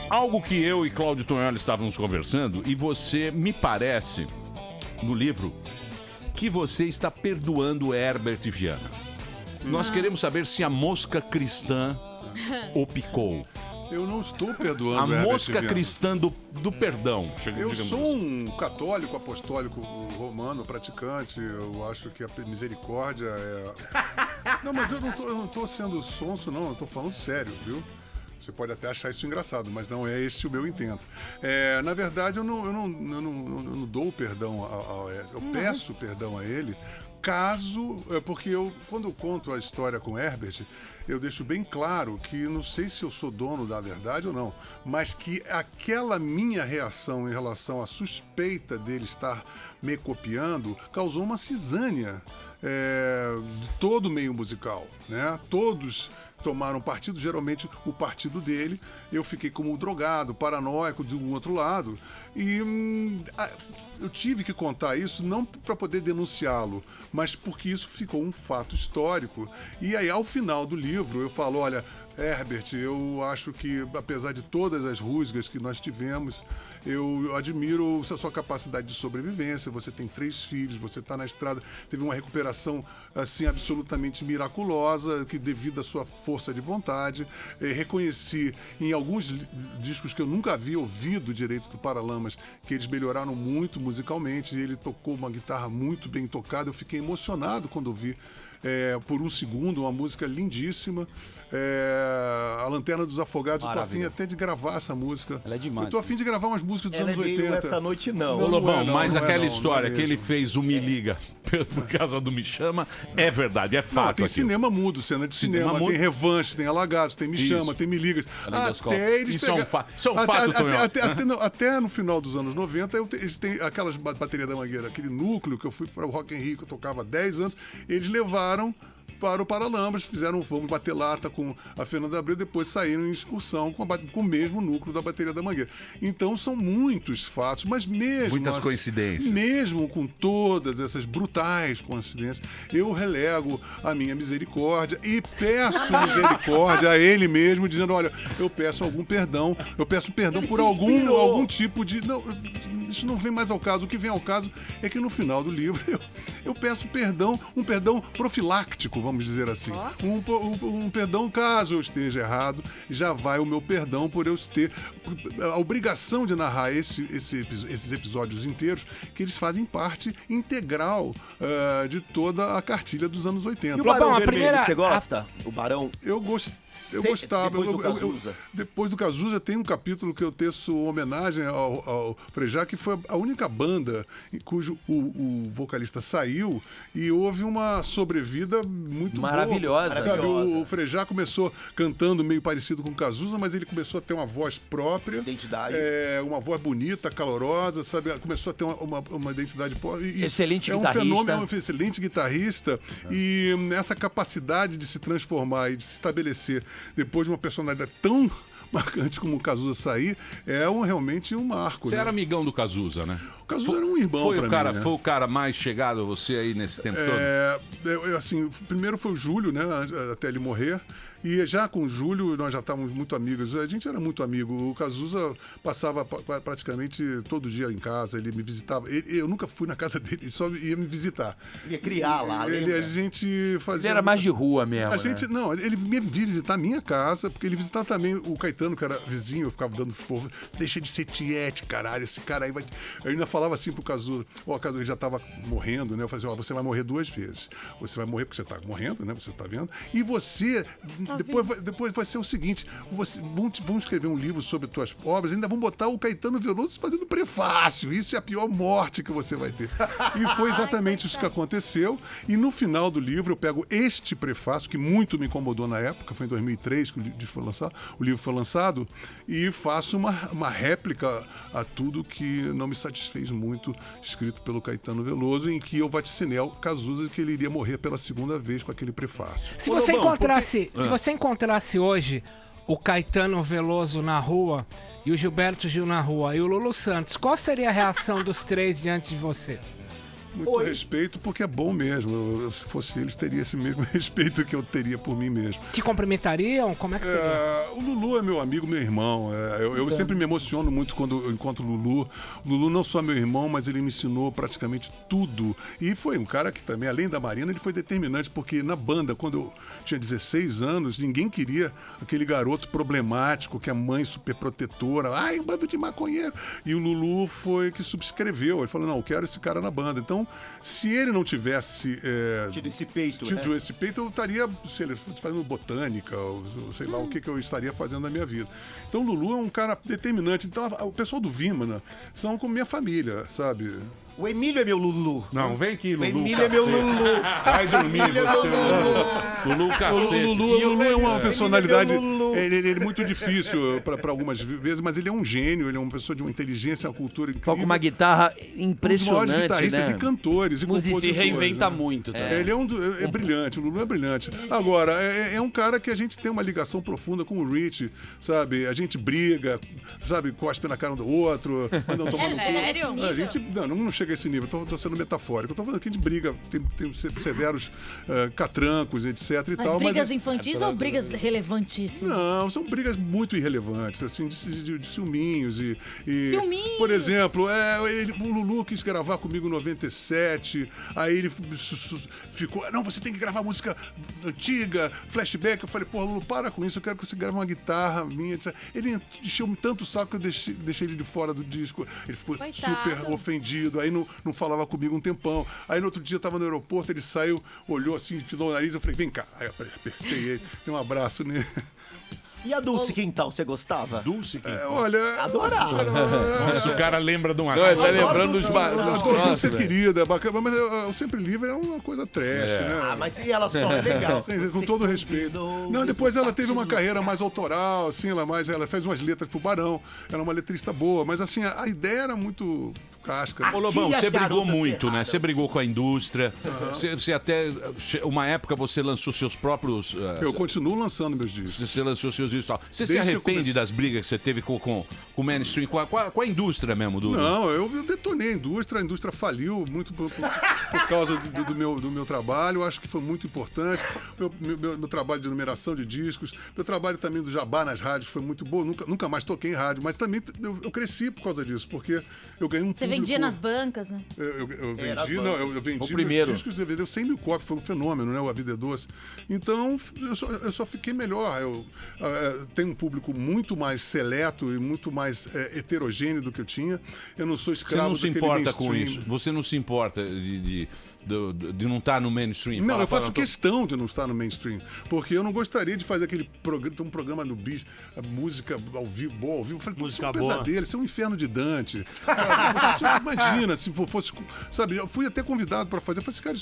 Algo que eu e Cláudio Tonholi estávamos conversando, e você me parece, no livro, que você está perdoando Herbert Viana. Nós queremos saber se a mosca cristã o picou. Eu não estou perdoando a mosca cristã do perdão. Eu sou um católico apostólico romano praticante. Eu acho que a misericórdia é... Não, mas eu não tô sendo sonso, não. Eu tô falando sério, viu? Você pode até achar isso engraçado, mas não é este o meu intento. Na verdade, eu não dou perdão eu peço perdão a ele, caso... Porque quando eu conto a história com Herbert, eu deixo bem claro que não sei se eu sou dono da verdade ou não, mas que aquela minha reação em relação à suspeita dele estar me copiando causou uma cisânia de todo o meio musical, né? Todos tomaram partido, geralmente o partido dele. Eu fiquei como drogado, paranoico de um outro lado. E eu tive que contar isso não para poder denunciá-lo, mas porque isso ficou um fato histórico. E aí, ao final do livro, eu falo, olha, Herbert, eu acho que, apesar de todas as rusgas que nós tivemos, eu admiro a sua capacidade de sobrevivência. Você tem 3 filhos, você está na estrada, teve uma recuperação assim absolutamente miraculosa, que devido à sua força de vontade. Reconheci em alguns discos que eu nunca havia ouvido direito do Paralamas, que eles melhoraram muito musicalmente. Ele tocou uma guitarra muito bem tocada. Eu fiquei emocionado quando ouvi. Por um segundo, uma música lindíssima. A Lanterna dos Afogados, eu tô afim até de gravar essa música. Ela é demais. Eu tô afim de gravar umas músicas dos Ela anos é meio 80. Essa Noite não. Ô, Lobão, mas não é aquela não, história não é que ele mesmo. fez o Me Liga por causa do Me Chama, é verdade, é fato. Tem aquilo. cinema mudo, cena de cinema. mudo. Tem Revanche, tem Alagados, tem Me Chama, tem Me Ligas. Até eles Isso é um fato, Tonhão. até no final dos anos 90, eles têm aquelas baterias da Mangueira, aquele núcleo que eu fui para o Rock in Rio, que eu tocava há 10 anos, eles levaram para o Paralamas, fizeram Vamos Bater Lata com a Fernanda Abreu, depois saíram em excursão com o mesmo núcleo da bateria da Mangueira. Então são muitos fatos, mas mesmo muitas coincidências. Mesmo com todas essas brutais coincidências, eu relego a minha misericórdia e peço misericórdia a ele mesmo, dizendo, olha, eu peço perdão Ele por se inspirou. algum tipo de... Não, isso não vem mais ao caso. O que vem ao caso é que no final do livro eu peço perdão, um perdão profiláctico, vamos dizer assim. Um perdão caso eu esteja errado, já vai o meu perdão por eu ter a obrigação de narrar esses episódios inteiros, que eles fazem parte integral de toda a cartilha dos anos 80. E o Barão Vermelho, você gosta? O Barão? Eu gostava. Depois do Cazuza. Depois do Cazuza tem um capítulo que eu teço homenagem ao Frejá, que foi a única banda cujo o vocalista saiu e houve uma sobrevida muito maravilhosa. Boa. Sabe, o Frejá começou cantando meio parecido com o Cazuza, mas ele começou a ter uma voz própria. Identidade. Uma voz bonita, calorosa, sabe? Começou a ter uma identidade própria. Excelente guitarrista. guitarrista. É um excelente guitarrista. E essa capacidade de se transformar e de se estabelecer depois de uma personalidade tão marcante como o Cazuza sair, realmente um marco. Você né? era amigão do Cazuza, né? O Cazuza era um irmão pra mim, né? Foi o cara mais chegado a você aí nesse tempo todo? Assim, primeiro foi o Júlio, né? Até ele morrer. E já com o Júlio, nós já estávamos muito amigos. A gente era muito amigo. O Cazuza passava praticamente todo dia em casa. Ele me visitava. Eu nunca fui na casa dele, ele só ia me visitar. Ia criar lá, A gente fazia... Ele era mais de rua mesmo, Não, ele vinha visitar a minha casa, porque ele visitava também o Caetano, que era vizinho. Eu ficava dando povo, deixa de ser tiete, caralho. Esse cara aí vai... Eu ainda falava assim pro Cazuza. Cazuza, ele já estava morrendo, né? Eu falei assim, você vai morrer 2 vezes. Você vai morrer porque você está morrendo, né? Você está vendo. E você... Depois vai ser o seguinte, vão escrever um livro sobre tuas obras, ainda vão botar o Caetano Veloso fazendo prefácio. Isso é a pior morte que você vai ter. E foi exatamente isso que aconteceu. E no final do livro eu pego este prefácio, que muito me incomodou na época, foi em 2003 que o livro foi lançado, e faço uma réplica a tudo que não me satisfez muito, escrito pelo Caetano Veloso, em que eu vaticinei ao Cazuza que ele iria morrer pela 2ª vez com aquele prefácio. Se você encontrasse hoje o Caetano Veloso na rua e o Gilberto Gil na rua e o Lulu Santos, qual seria a reação dos 3 diante de você? Muito respeito, porque é bom mesmo. Se fosse eles, teria esse mesmo respeito que eu teria por mim mesmo. Te cumprimentariam? Como é que seria? O Lulu é meu amigo, meu irmão. Eu sempre me emociono muito quando eu encontro o Lulu. O Lulu não só é meu irmão, mas ele me ensinou praticamente tudo. E foi um cara que também, além da Marina, ele foi determinante, porque na banda, quando eu tinha 16 anos, ninguém queria aquele garoto problemático, que a mãe super protetora, um bando de maconheiro. E o Lulu foi que subscreveu. Ele falou, não, eu quero esse cara na banda. Então, se ele não tivesse tido esse peito, esse peito, eu estaria fazendo botânica, ou sei lá o que eu estaria fazendo na minha vida. Então o Lulu é um cara determinante. Então o pessoal do Vimana são como minha família, sabe? O Emílio é meu Lulu. Não, vem aqui, Lulu. O Emílio é meu Lulu. Vai dormir, você. Lulu cacete. O Lulu é uma personalidade. Ele é muito difícil para algumas vezes, mas ele é um gênio, ele é uma pessoa de uma inteligência, uma cultura incrível. Toca uma guitarra Um impressionante, dos maiores guitarristas né? e cantores e compositores. Se reinventa né? muito. Tá? Ele é brilhante, o Lulu é brilhante. Agora, é um cara que a gente tem uma ligação profunda com o Rich, sabe? A gente briga, sabe? Cospe na cara um do outro. Mas não tomando sério? A gente não chega a esse nível, tô sendo metafórico. Eu tô falando que a gente briga, tem severos catrancos, etc. e Mas tal. brigas infantis ou brigas relevantíssimas? Não, são brigas muito irrelevantes, assim, de ciúminhos e... Ciúminhos? Por exemplo, o Lulu quis gravar comigo em 97, aí ele ficou, não, você tem que gravar música antiga, flashback. Eu falei, pô, Lulu, para com isso, eu quero que você grave uma guitarra minha, etc. Ele encheu-me tanto o saco que eu deixei ele de fora do disco. Ele ficou super ofendido, aí não falava comigo um tempão. Aí no outro dia eu tava no aeroporto, ele saiu, olhou assim, tirou o nariz, eu falei, vem cá. Aí eu apertei ele, dei um abraço nele. E a Dulce Quintal, você gostava? Dulce Quintal? Olha... Adorava. Nossa, o cara lembra de uma... Ele vai lembrando dos Dulce é querida, é bacana, mas eu sempre livre é uma coisa trash, né? Ah, mas e ela só é legal. Com todo respeito. Não, depois ela teve uma carreira mais autoral, assim, ela fez umas letras pro Barão, era uma letrista boa, mas assim, a ideia era muito... casca. Ô Lobão, você brigou muito, né? Você brigou com a indústria. Você até... Uma época você lançou seus próprios... Eu continuo lançando meus discos. Você lançou seus discos e tal. Você se Desde que eu arrepende das brigas que você teve com o mainstream, com a indústria mesmo? Não, eu detonei a indústria faliu muito por causa do meu trabalho. Eu acho que foi muito importante. Meu trabalho de numeração de discos, meu trabalho também do jabá nas rádios foi muito bom. Nunca mais toquei em rádio, mas também eu cresci por causa disso, porque eu ganhei um público... vendia nas bancas, né? Eu vendi o primeiro. meus discos, vendeu 100 mil cópias, foi um fenômeno, né? O A Vida é Doce. Então, eu só fiquei melhor. Eu tenho um público muito mais seleto e muito mais heterogêneo do que eu tinha. Eu não sou escravo Você não se importa com isso? Você não se importa de não estar no mainstream? Não, eu faço questão de não estar no mainstream, porque eu não gostaria de fazer um programa no Bis, música ao vivo, boa ao vivo. Eu falei, música boa. Pesadelo, isso é um inferno de Dante. Cara, imagina se fosse, sabe, eu fui até convidado para fazer. Eu falei, cara,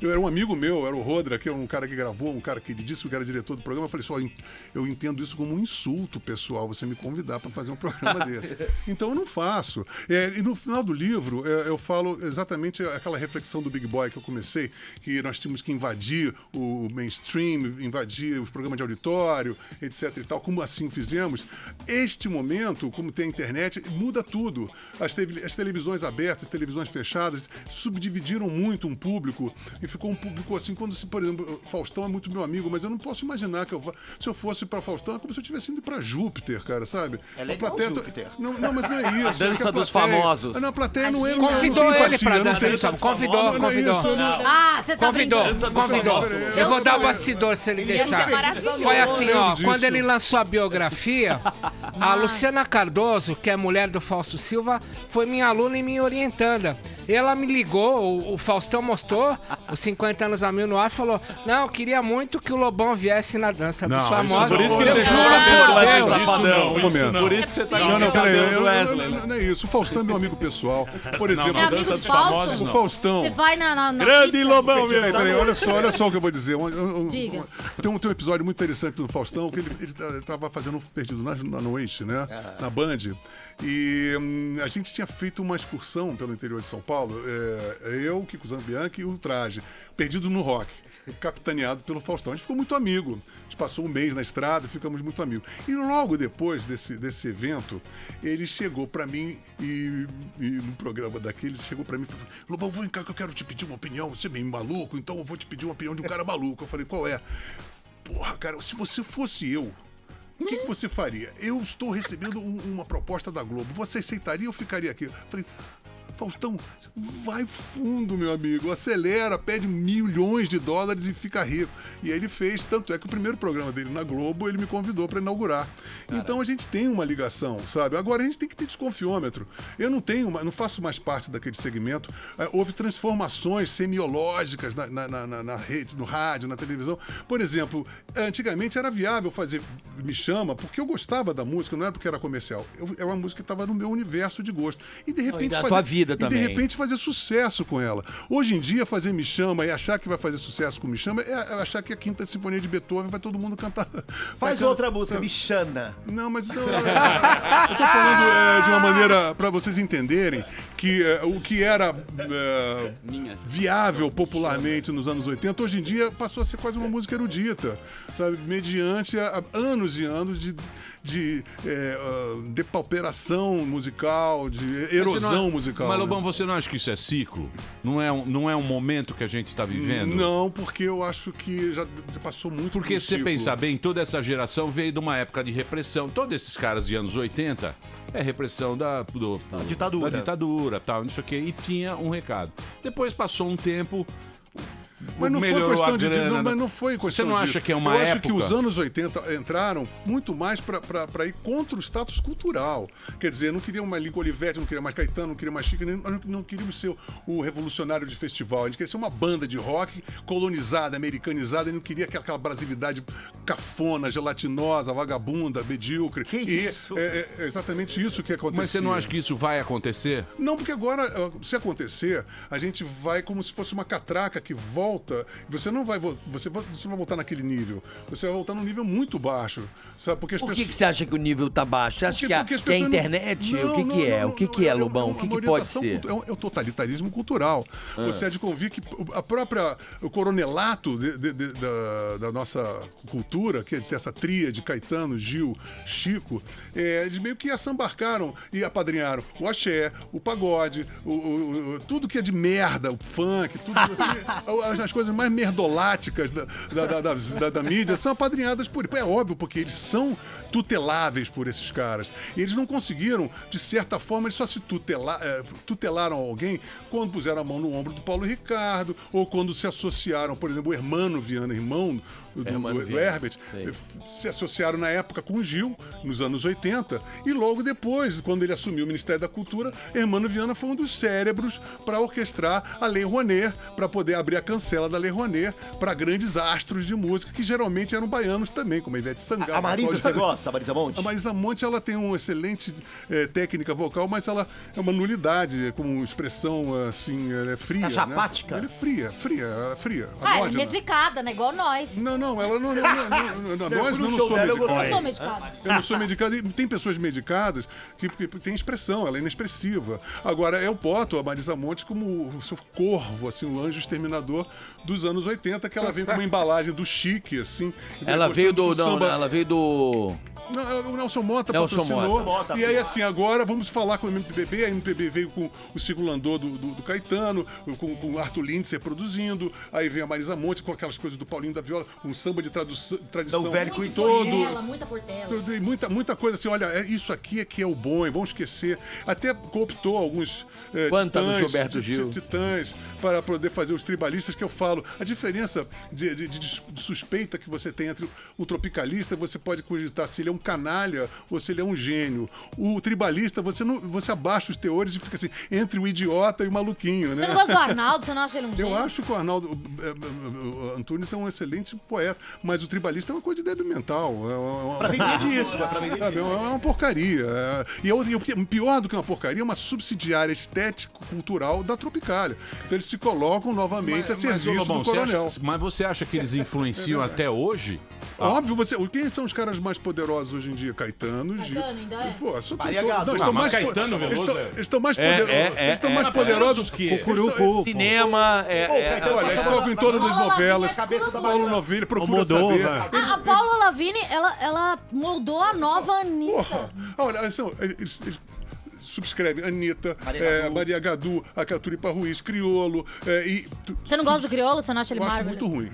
eu era um amigo meu, era o Rodra, que é um cara que gravou, um cara que disse que era diretor do programa. Eu falei, só, eu entendo isso como um insulto pessoal, você me convidar para fazer um programa desse. Então eu não faço. E no final do livro, eu falo exatamente aquela reflexão do Big Boy que eu comecei, que nós tínhamos que invadir o mainstream, invadir os programas de auditório, etc e tal, como assim fizemos. Este momento, como tem a internet, muda tudo. As televisões abertas, as televisões fechadas, subdividiram muito um público e ficou um público assim, quando, por exemplo, Faustão é muito meu amigo, mas eu não posso imaginar que se eu fosse pra Faustão, é como se eu tivesse indo pra Júpiter, cara, sabe? É legal Júpiter. Não, mas não é isso. A dança dos famosos. Não, a plateia não é... Convidou ele pra dança, convidou. Ah, você tá Convidou. Eu vou dar o bastidor se ele deixar. Foi assim, ó, quando ele lançou a biografia, a Luciana Cardoso, que é mulher do Fausto Silva, foi minha aluna e minha orientanda. Ela me ligou, o Faustão mostrou os 50 anos a mil no ar e falou: não, eu queria muito que o Lobão viesse na dança dos famosos. Por isso que ele deixou Por isso que você tá não, peraí, não é isso. O Faustão é meu amigo pessoal. Por exemplo, Você é amigo do Fausto? O Faustão. Você vai na Grande pizza? Lobão, meu. Peraí, olha só o que eu vou dizer. Diga. Tem um episódio muito interessante do Faustão, que ele estava fazendo um Perdido na Noite, né? Na Band. E a gente tinha feito uma excursão pelo interior de São Paulo, eu, Kiko Zambianchi e o Traje, Perdido no Rock, capitaneado pelo Faustão. A gente ficou muito amigo. A gente passou um mês na estrada, ficamos muito amigos. E logo depois desse evento, ele chegou pra mim e no programa daqueles, chegou pra mim e falou: Lobão, vem cá que eu quero te pedir uma opinião. Você é meio maluco, então eu vou te pedir uma opinião de um cara maluco. Eu falei, qual é? Porra, cara, se você fosse eu, o que você faria? Eu estou recebendo uma proposta da Globo. Você aceitaria ou ficaria aqui? Eu falei, Faustão, vai fundo, meu amigo, acelera, pede milhões de dólares e fica rico. E aí ele fez, tanto é que o primeiro programa dele na Globo, ele me convidou para inaugurar. Caramba. Então a gente tem uma ligação, sabe? Agora a gente tem que ter desconfiômetro. Eu não faço mais parte daquele segmento. Houve transformações semiológicas na rede, no rádio, na televisão. Por exemplo, antigamente era viável fazer Me Chama, porque eu gostava da música, não era porque era comercial. Era uma música que estava no meu universo de gosto. E de repente da tua vida. vida também. E de repente fazer sucesso com ela. Hoje em dia, fazer Me Chama e achar que vai fazer sucesso com Me Chama é achar que a Quinta Sinfonia de Beethoven vai todo mundo cantar. Faz outra música, Me Chana. Não, mas eu tô falando de uma maneira para vocês entenderem que o que era viável popularmente nos anos 80, hoje em dia passou a ser quase uma música erudita, sabe? Mediante anos e anos de depauperação musical, de erosão musical. Mas, Lobão, você não acha que isso é ciclo? Não é um momento que a gente está vivendo? Não, porque eu acho que já passou muito. Porque se você pensar bem, toda essa geração veio de uma época de repressão. Todos esses caras de anos 80 é repressão da ditadura, tal, não sei o quê, e tinha um recado. Depois passou um tempo. Mas não foi questão de grana. Mas não foi questão Você não acha que é uma época? Eu acho que os anos 80 entraram muito mais para ir contra o status cultural. Quer dizer, não queriam mais Lincoln Olivetti, não queria mais Caetano, não queria mais Chico, não queríamos ser o revolucionário de festival. A gente queria ser uma banda de rock colonizada, americanizada, e não queria aquela brasilidade cafona, gelatinosa, vagabunda, medíocre. Que isso? É exatamente isso que aconteceu. Mas você não acha que isso vai acontecer? Não, porque agora, se acontecer, a gente vai como se fosse uma catraca que volta. Você não vai voltar naquele nível. Você vai voltar num nível muito baixo. Sabe? Porque Por que você acha que o nível tá baixo? Você acha que é a internet? O que é, Lobão? O que pode ser? É o totalitarismo cultural. Você há de convir que o coronelato da nossa cultura, quer dizer, essa tríade, Caetano, Gil, Chico, de meio que assambarcaram e apadrinharam o axé, o pagode, tudo que é de merda, o funk, tudo as coisas mais merdoláticas da mídia são apadrinhadas por ele. É óbvio, porque eles são tuteláveis por esses caras. E eles não conseguiram, de certa forma, eles só se tutelaram alguém quando puseram a mão no ombro do Paulo Ricardo, ou quando se associaram, por exemplo, o Hermano Viana, irmão do Herbert, se associaram na época com o Gil, nos anos 80, e logo depois, quando ele assumiu o Ministério da Cultura, Hermano Viana foi um dos cérebros para orquestrar a Lei Rouanet, para poder abrir a cancela da Lei Rouanet para grandes astros de música, que geralmente eram baianos também, como a Ivete Sangalo. A Marisa, você gosta? A Marisa Monte? A Marisa Monte, ela tem uma excelente técnica vocal, mas ela é uma nulidade, como expressão assim, ela é fria. Tá chapática? Ela é fria. Ela é medicada, né? Igual nós. Não, ela não. Nós não somos medicados. Eu sou medicada. Eu não sou medicado. E tem pessoas medicadas que têm expressão, ela é inexpressiva. Agora, eu boto a Marisa Monte como o seu corvo, assim, o anjo exterminador dos anos 80, que ela vem com uma embalagem do chique, assim. Ela veio do... Não, o Nelson Mota patrocinou. E aí, assim, agora vamos falar com o MPB. A MPB veio com o Chico Landô do Caetano, com o Arthur Lindsay produzindo. Aí vem a Marisa Monte com aquelas coisas do Paulinho da Viola, um samba de tradição velho muito todo. Muita portela. Muita coisa assim, olha, isso aqui é que é o bom, e vamos esquecer. Até cooptou alguns do Gilberto Gil. titãs para poder fazer os tribalistas, que eu falo. A diferença de suspeita que você tem entre o tropicalista, você pode cogitar se ele é um canalha ou se ele é um gênio. O tribalista, você abaixa os teores e fica assim, entre o idiota e o maluquinho, né? Você não gosta do Arnaldo? Você não acha ele um gênio? Eu acho que o Arnaldo Antunes é um excelente poeta, mas o tribalista é uma coisa de débil mental. Pra vender disso, pra vender disso. É uma porcaria. E o pior do que uma porcaria é uma subsidiária estético-cultural da Tropicália. Então eles se colocam novamente a serviço do coronel. Mas você acha que eles influenciam até hoje? Óbvio, quem são os caras mais poderosos hoje em dia? Caetano, Gil. Caetano ainda é? Pô, só Maria Gadu. Caetano Veloso eles estão mais poderosos. Eles estão mais poderosos que cinema. Olha, eles colocam em todas as novelas. Paulo Novelli, procura saber. A Paula Lavigne, ela moldou a nova Anitta. Olha, eles subscreve Anitta, Maria Gadu, a Caturipa Ruiz, Criolo. Você não gosta do Criolo? Você não acha ele maravilhoso? Acho muito ruim.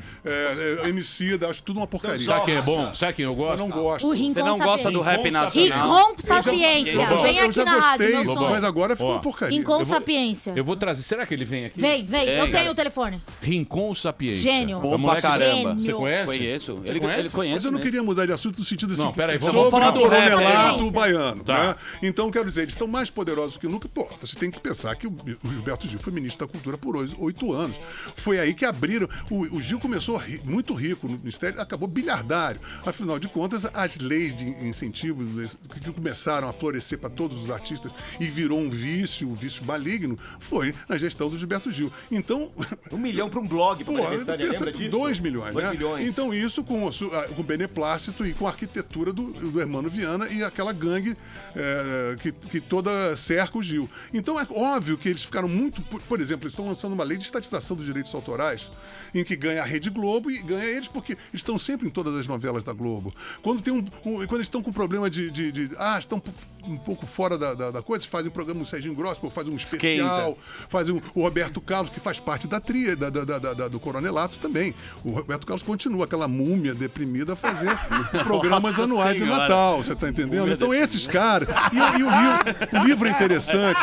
Emicida, acho tudo uma porcaria. Sabe quem é bom? Sabe quem eu gosto? Eu não gosto. Você não gosta do rap nacional? Rincon Sapiência. Vem aqui na rádio, meu som. Mas agora ficou uma porcaria. Rincon Sapiência. Eu vou trazer. Será que ele vem aqui? Vem. Eu tenho o telefone. Rincon Sapiência. Gênio. Bom pra caramba. Você conhece? Conheço. Ele conhece. Mas eu não queria mudar de assunto no sentido assim. Não, peraí, vamos falar do rap, coronelato baiano. Tá. Né? Então, quero dizer, eles estão mais poderosos que nunca. Pô, você tem que pensar que o Gilberto Gil foi ministro da Cultura por 8 anos. Foi aí que abriram. O Gil começou muito rico no ministério, acabou bilhardário. Afinal de contas, as leis de incentivo que começaram a florescer para todos os artistas e virou um vício maligno, foi na gestão do Gilberto Gil. Então. 1 milhão para um blog, para Maria Bethânia, lembra disso? 2 milhões, 2 né? milhões. Então, isso com o beneplácito e com a arquitetura do Hermano Viana e aquela gangue que toda cerca o Gil. Então, é óbvio que eles ficaram muito. Por exemplo, eles estão lançando uma lei de estatização dos direitos autorais, em que ganha a Rede Globo e ganha eles, porque eles estão sempre em todas as novelas da Globo. Quando quando eles estão com problema estão um pouco fora da coisa, fazem um programa no Serginho Grosso, fazem um especial, fazem o Roberto Carlos, que faz parte da tria do Coronelato também. O Roberto Carlos continua, aquela múmia deprimida, a fazer programas anuais de Natal, você tá entendendo? Então esses caras... E o livro é interessante.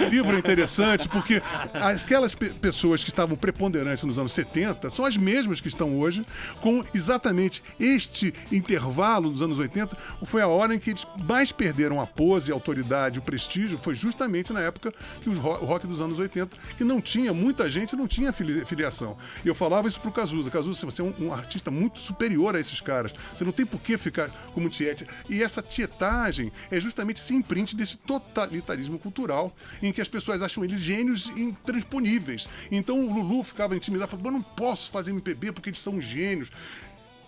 O livro é interessante porque aquelas pessoas que estavam preponderantes nos anos 70 são as mesmas que estão hoje, com exatamente este intervalo dos anos 80, foi a hora em que eles mais perderam a pose, a autoridade, o prestígio, foi justamente na época que o rock dos anos 80, que não tinha, muita gente não tinha filiação. E eu falava isso pro Cazuza. Cazuza, você é um artista muito superior a esses caras. Você não tem por que ficar como tiete. E essa tietagem é justamente esse imprint desse totalitarismo cultural, em que as pessoas acham eles gênios intransponíveis. Então o Lulu ficava intimidado, falando, eu não posso fazer MPB porque eles são gênios.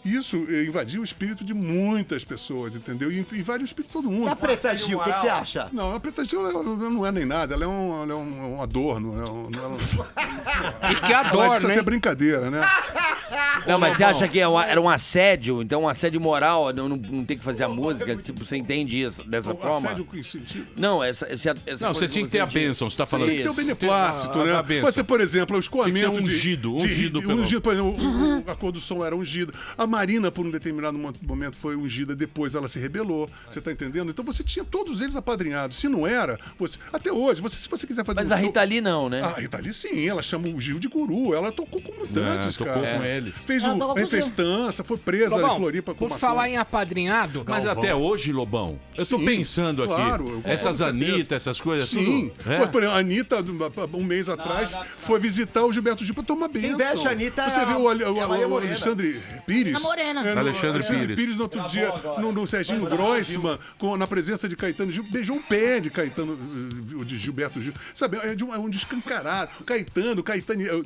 Isso invadiu o espírito de muitas pessoas, entendeu? E invade o espírito de todo mundo. E a Preta Gil, o que você acha? Não, a Preta Gil ela não é nem nada, ela é um adorno. E que adorno, isso né? até brincadeira, né? Não, mas você acha que era um assédio? Então um assédio moral, não tem que fazer a música? Tipo, você entende isso dessa forma? Assédio com sentido? Não, Não, você tinha que ter a bênção, você tá falando. Tem que ter o beneplácito, né? Pode ser, por exemplo, o escoamento tem que ser ungido por exemplo, a cor do som era ungida. A Marina, por um determinado momento, foi ungida, depois ela se rebelou. Você tá entendendo? Então você tinha todos eles apadrinhados. Se não era, até hoje, se você quiser fazer Mas a Rita Lee não, né? A Rita Lee sim, ela chama o Gil de guru. Ela tocou com mudantes, tocou cara. com ele. Fez uma festança, foi presa em Floripa com por falar em apadrinhado... Mas até hoje, Lobão, eu tô pensando aqui, essas Anitta, essas coisas, sim. tudo... Mas, por exemplo, a Anitta, um mês atrás, foi visitar o Gilberto Gil pra tomar bênção. Quem veste a Anitta Você viu o Alexandre Pires? Morena. Alexandre Pires, no outro dia, no Serginho Grossman, na presença de Caetano Gil, beijou o pé de de Gilberto Gil. Sabe, é um descancarado. Caetano,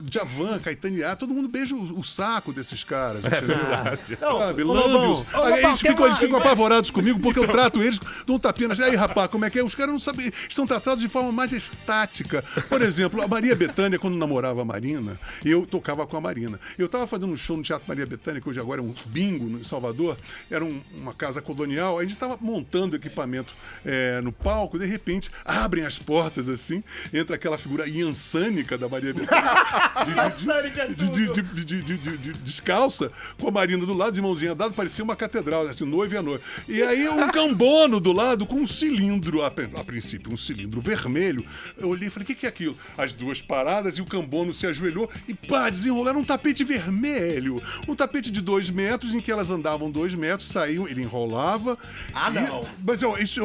Djavan, Caetaniá, todo mundo beija o saco desses caras. É verdade. Sabe, lâmbios. Eles ficam apavorados comigo porque eu trato eles de um tapinha. Aí, rapaz, como é que é? Os caras não sabem, estão tratados de forma mais estática. Por exemplo, a Maria Bethânia, quando namorava a Marina, eu tocava com a Marina. Eu tava fazendo um show no Teatro Maria Bethânia, que hoje agora é um bingo em Salvador, era uma casa colonial, a gente estava montando equipamento no palco, de repente abrem as portas assim, entra aquela figura iansânica da Maria Bethânia, descalça, com a Marina do lado, de mãozinha dada, parecia uma catedral, assim, noiva e a noiva. E aí um cambono do lado com um cilindro, a princípio, um cilindro vermelho. Eu olhei e falei, o que é aquilo? As duas paradas e o cambono se ajoelhou e pá, desenrolaram um tapete vermelho. Um tapete de 2 metros em que elas andavam 2 metros, saíam, ele enrolava. Não. Mas isso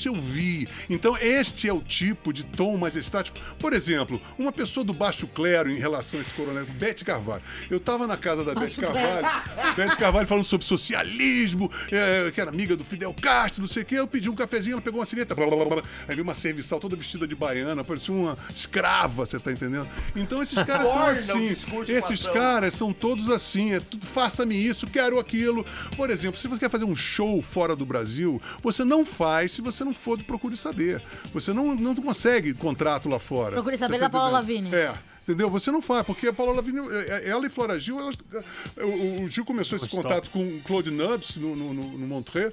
eu vi. Então este é o tipo de tom majestático. Por exemplo, uma pessoa do baixo clero em relação a esse coronel, Bete Carvalho. Eu tava na casa da Bete Carvalho, Bete Carvalho falando sobre socialismo, que era amiga do Fidel Castro, não sei o quê. Eu pedi um cafezinho, ela pegou uma sineta, aí veio uma serviçal toda vestida de baiana, parecia uma escrava, você tá entendendo? Então esses caras são assim, esses caras são todos assim, faça-me isso, quero aquilo. Por exemplo, se você quer fazer um show fora do Brasil, você não faz se você não for do Procure Saber. Você não consegue contrato lá fora. Procure Saber da Paula Lavigne. Entendeu? Você não faz, porque a Paula Lavigne, ela e Flora Gil, o Gil começou esse contato com o Claude Nubs no Montreux,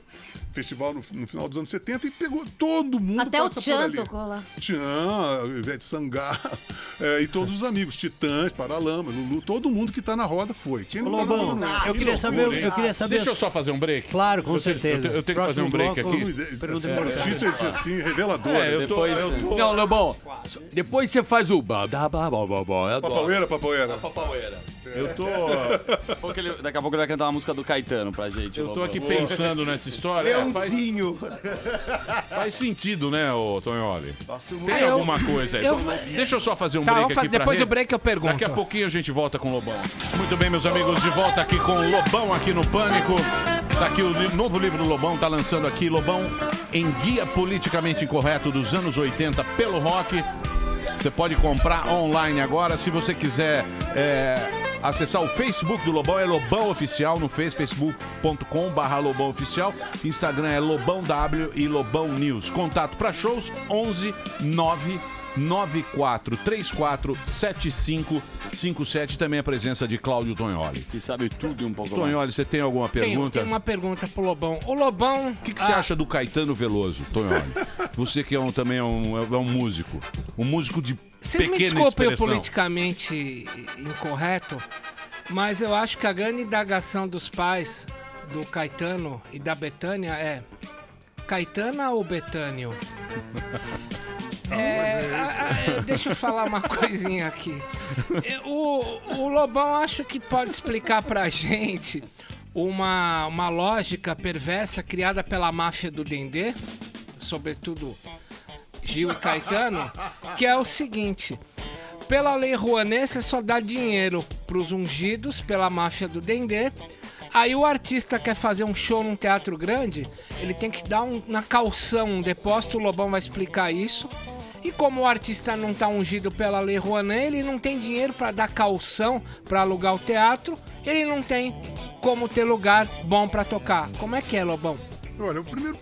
festival no final dos anos 70, e pegou todo mundo. Até o passa Tchan por ali. tocou lá. Tchan, Ivete Sangalo, e todos os amigos, Titãs, Paralama, Lulu, todo mundo que tá na roda foi. Quem não Lobão, eu queria saber. Deixa eu só fazer um break. Claro, com certeza. Eu tenho que fazer um break aqui. Pergunta importante. Notícia assim, reveladora. Não, Lobão, depois você faz o... Papaueira. Eu tô. Daqui a pouco ele vai cantar uma música do Caetano pra gente. Eu tô aqui pensando nessa história. Leãozinho. Faz sentido, né, ô Tonholi? Tem eu- alguma coisa aí. eu- Deixa eu só fazer um Tá, break vamos aqui fazer- depois pra do break eu pergunto. Daqui a pouquinho a gente volta com o Lobão. Muito bem, meus amigos, de volta aqui com o Lobão aqui no Pânico. Tá aqui o novo livro do Lobão, tá lançando aqui Lobão em Guia Politicamente Incorreto dos anos 80 pelo rock. Você pode comprar online agora. Se você quiser acessar o Facebook do Lobão, é Lobão Oficial no facebook.com/Lobão Oficial. Instagram é Lobão W e Lobão News. Contato para shows 11 994347557. Também a presença de Cláudio Tonholi. Que sabe tudo e um pouco Tonholi, você tem alguma pergunta? Tem uma pergunta pro Lobão. O Lobão... O que você acha do Caetano Veloso, Tonholi? Você que também é um músico. Um músico de Vocês me pequena desculpem o expressão. politicamente incorreto, mas eu acho que a grande indagação dos pais do Caetano e da Bethânia é: Caetana ou Betânio? Deixa eu falar uma coisinha aqui. O Lobão acho que pode explicar pra gente uma lógica perversa criada pela máfia do Dendê, sobretudo Gil e Caetano, que é o seguinte: pela Lei Rouanet você só dá dinheiro pros ungidos pela máfia do Dendê. Aí o artista quer fazer um show num teatro grande, ele tem que dar na calção um depósito, o Lobão vai explicar isso. E como o artista não tá ungido pela Lei Rouanet, ele não tem dinheiro para dar calção para alugar o teatro, ele não tem como ter lugar bom para tocar. Como é que é, Lobão? Olha, o primeiro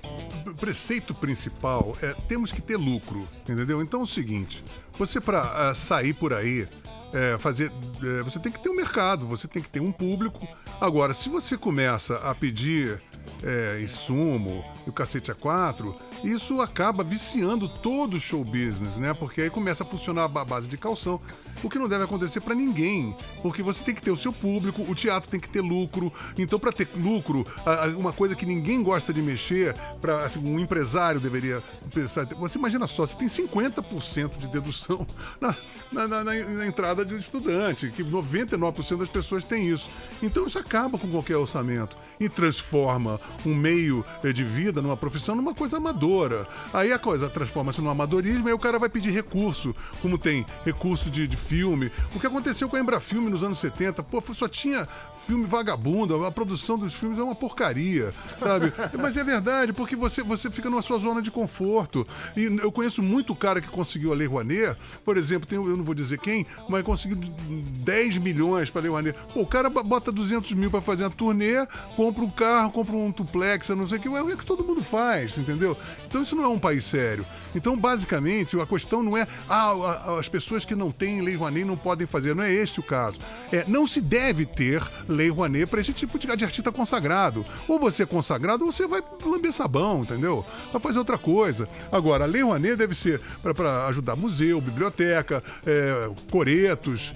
preceito principal é temos que ter lucro, entendeu? Então é o seguinte, você para sair por aí, você tem que ter um mercado, você tem que ter um público. Agora, se você começa a pedir insumo e o cacete a 4, isso acaba viciando todo o show business, né? Porque aí começa a funcionar a base de calção, o que não deve acontecer pra ninguém, porque você tem que ter o seu público, o teatro tem que ter lucro. Então, pra ter lucro, uma coisa que ninguém gosta de mexer, assim, um empresário deveria pensar. Você imagina só, você tem 50% de dedução na entrada de estudante, que 99% das pessoas têm isso. Então, isso acaba com qualquer orçamento e transforma um meio de vida, numa profissão, numa coisa amadora. Aí a coisa transforma-se num amadorismo, aí o cara vai pedir recurso, como tem recurso de filme. O que aconteceu com a Embrafilme nos anos 70, só tinha filme vagabundo, a produção dos filmes é uma porcaria, sabe? Mas é verdade, porque você fica numa sua zona de conforto. E eu conheço muito cara que conseguiu a Lei Rouanet, por exemplo, eu não vou dizer quem, mas conseguiu 10 milhões para a Lei Rouanet. O cara bota 200 mil para fazer uma turnê, compra um carro, compra um duplex, não sei o que, é o que todo mundo faz, entendeu? Então isso não é um país sério. Então, basicamente, a questão não é as pessoas que não têm Lei Rouanet não podem fazer, não é este o caso. Não se deve ter Lei Rouanet para esse tipo de artista consagrado. Ou você é consagrado ou você vai lamber sabão, entendeu? Vai fazer outra coisa. Agora, a Lei Rouanet deve ser para ajudar museu, biblioteca, coretos,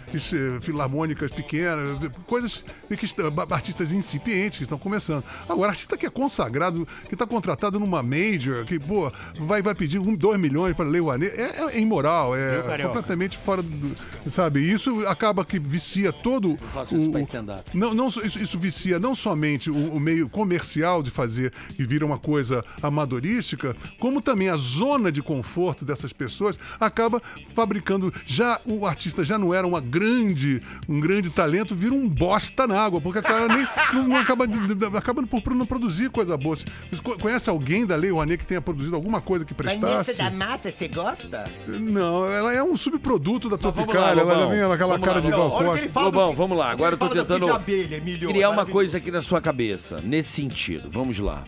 filarmônicas pequenas, coisas que artistas incipientes que estão começando. Agora, artista que é consagrado, que está contratado numa major, que vai pedir 2 milhões para a Lei Rouanet, é imoral, completamente fora do... Sabe? Isso acaba que vicia todo Eu faço isso para stand-up. Isso vicia não somente o meio comercial de fazer e vira uma coisa amadorística, como também a zona de conforto dessas pessoas acaba fabricando. O artista já não era um grande talento, vira um bosta na água, porque a cara não acaba por não produzir coisa boa. Você conhece alguém da Lei Rouanet que tenha produzido alguma coisa que prestasse? Vanessa da Mata, você gosta? Não, ela é um subproduto da Tropicália, ela vem aquela cara de balcote. Lobão, vamos lá, agora eu tô tentando criar uma coisa aqui na sua cabeça, nesse sentido. Vamos lá.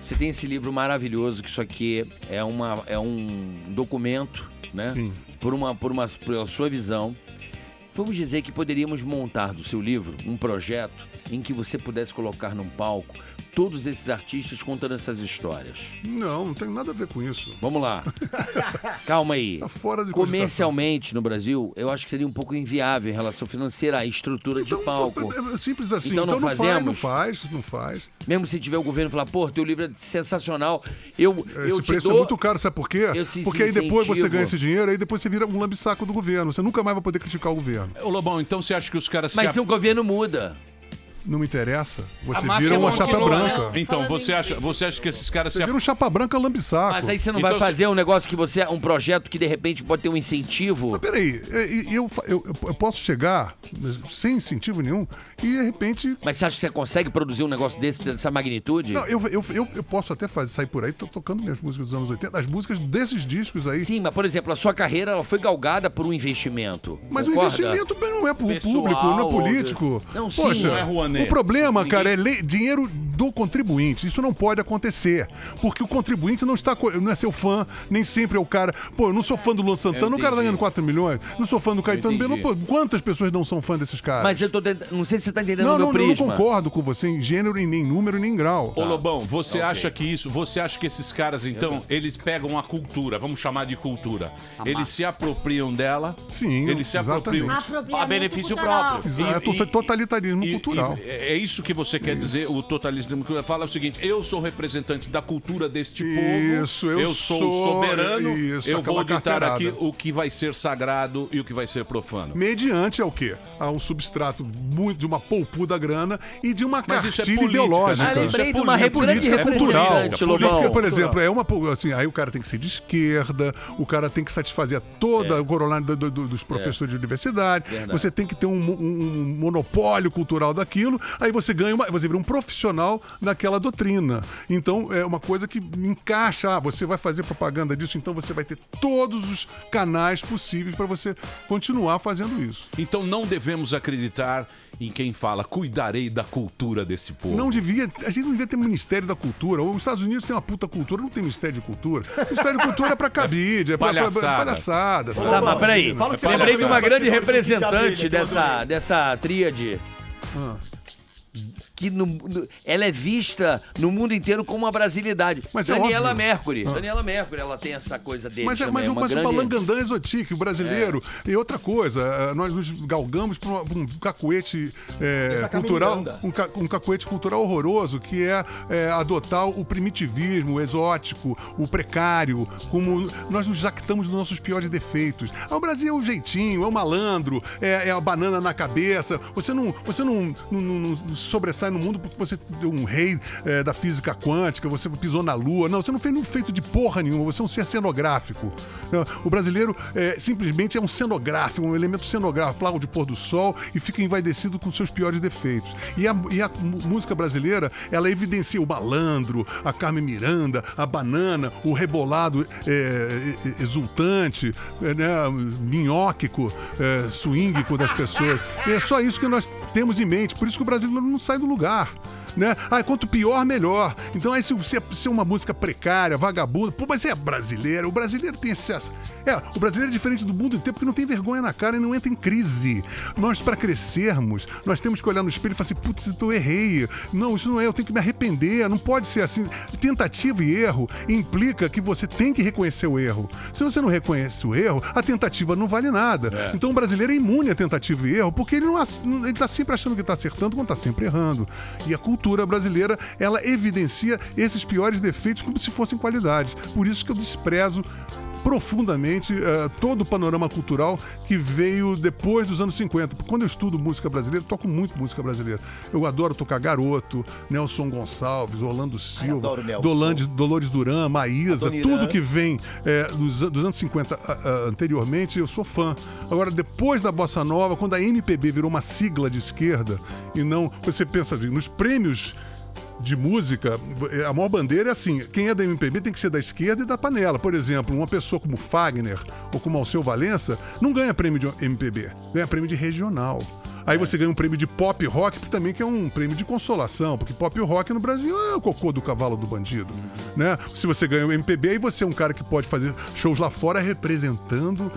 Você tem esse livro maravilhoso, que isso aqui é um documento, né? Sim. Por sua visão. Vamos dizer que poderíamos montar do seu livro um projeto em que você pudesse colocar num palco todos esses artistas contando essas histórias? Não tem nada a ver com isso. Vamos lá. Calma aí. Tá fora de Comercialmente, no Brasil, eu acho que seria um pouco inviável em relação financeira à estrutura de palco. É simples assim. Então não fazemos? Não faz. Mesmo se tiver o governo falar, pô, teu livro é sensacional, eu Esse te preço dou... é muito caro, sabe por quê? Porque aí depois você incentivo. ganha esse dinheiro, aí depois você vira um lambisaco do governo. Você nunca mais vai poder criticar o governo. Ô, Lobão, então você acha que os caras Mas se o governo muda... Não me interessa. Você A máfia vira uma continua, chapa branca. né? Então, você acha que esses caras Você vira um chapa branca lambisaco. Mas aí você não Então vai fazer um negócio que você... Um projeto que de repente pode ter um incentivo... Mas peraí, eu posso chegar sem incentivo nenhum e de repente... Mas você acha que você consegue produzir um negócio dessa magnitude? Não, eu posso até sair por aí tocando minhas músicas dos anos 80, as músicas desses discos aí. Sim, mas por exemplo, a sua carreira ela foi galgada por um investimento. Mas concorda? o investimento não é pro Pessoal, público, não é político. Não, sim, Poxa, não é Rouanet. o problema, cara, é dinheiro do contribuinte. Isso não pode acontecer. Porque o contribuinte não é seu fã, nem sempre é o cara. Pô, eu não sou fã do Luan Santana, o cara tá ganhando 4 milhões. Não sou fã do Caetano Belo. Pô, quantas pessoas não são fã desses caras? Mas eu tô tentando... Não sei se você tá entendendo Não, o meu eu prisma. não concordo com você em gênero, em nem número, nem grau. Ô, Lobão, você acha que esses caras, então, eles pegam a cultura, vamos chamar de cultura, eles se apropriam dela, Sim, eles se apropriam A benefício cultural. próprio. Exato, totalitarismo cultural. É isso que você quer dizer, o totalismo cultural. Fala o seguinte, eu sou representante da cultura deste povo, Isso, eu sou soberano, isso, eu vou aquela ditar carteirada. aqui o que vai ser sagrado e o que vai ser profano. Mediante ao quê? A um substrato muito de uma polpuda grana e de uma Mas isso é cartilha política, ideológica. né? Ah, Isso lembrei de uma grande política, é cultural. representante, Lobão. Política, por exemplo, é uma assim, aí o cara tem que ser de esquerda, o cara tem que satisfazer toda o corolário dos professores de universidade, você tem que ter um monopólio cultural daquilo, aí você ganha você vira um profissional daquela doutrina. Então é uma coisa que encaixa, você vai fazer propaganda disso, então você vai ter todos os canais possíveis para você continuar fazendo isso. Então não devemos acreditar em quem fala, cuidarei da cultura desse povo. A gente não devia ter Ministério da Cultura. Os Estados Unidos tem uma puta cultura, não tem Ministério de Cultura. O Ministério de Cultura é pra cabide, é pra palhaçada. Tá, mas peraí. Fala o que você Lembrei de uma acha. grande Fala o que você representante acha. dessa tríade. Que ela é vista no mundo inteiro como uma brasilidade. Mas é Daniela óbvio. Mercury. Daniela Mercury, ela tem essa coisa dele Mas também. o balangandã exotique, o brasileiro. E outra coisa, nós nos galgamos para um cacuete cultural, um cacuete cultural horroroso, que é adotar o primitivismo, o exótico, o precário, como nós nos jactamos dos nossos piores defeitos. O Brasil é o jeitinho, é o malandro, é a banana na cabeça. Você não sobressai no mundo porque você é um rei da física quântica, você pisou na lua. Não, você não fez feito de porra nenhuma, você é um ser cenográfico. O brasileiro simplesmente é um cenográfico, um elemento cenográfico, plago de pôr do sol e fica envaidecido com seus piores defeitos. E a música brasileira, ela evidencia o malandro, a Carmen Miranda, a banana, o rebolado exultante, minhóquico, swingico das pessoas. E é só isso que nós temos em mente, por isso que o Brasil não sai do lugar. Né? Quanto pior, melhor. Então, aí se é uma música precária, vagabunda, pô, mas é brasileiro. O brasileiro tem excesso. O brasileiro é diferente do mundo inteiro porque não tem vergonha na cara e não entra em crise. Nós, para crescermos, nós temos que olhar no espelho e falar assim, putz, eu errei. Não, isso não é, eu tenho que me arrepender. Não pode ser assim. Tentativa e erro implica que você tem que reconhecer o erro. Se você não reconhece o erro, a tentativa não vale nada. Então, o brasileiro é imune à tentativa e erro porque ele tá sempre achando que tá acertando quando tá sempre errando. E a cultura brasileira, ela evidencia esses piores defeitos como se fossem qualidades. Por isso que eu desprezo profundamente todo o panorama cultural que veio depois dos anos 50. Quando eu estudo música brasileira, eu toco muito música brasileira. Eu adoro tocar Garoto, Nelson Gonçalves, Orlando Silva, Dolores Duran, Maísa, tudo que vem dos anos 50 anteriormente, eu sou fã. Agora, depois da Bossa Nova, quando a MPB virou uma sigla de esquerda, e não, você pensa assim, nos prêmios de música, a maior bandeira é assim, quem é da MPB tem que ser da esquerda e da panela. Por exemplo, uma pessoa como Fagner ou como Alceu Valença não ganha prêmio de MPB, ganha prêmio de regional. Aí você ganha um prêmio de pop rock, também que é um prêmio de consolação, porque pop rock no Brasil é o cocô do cavalo do bandido, né? Se você ganha o MPB, aí você é um cara que pode fazer shows lá fora representando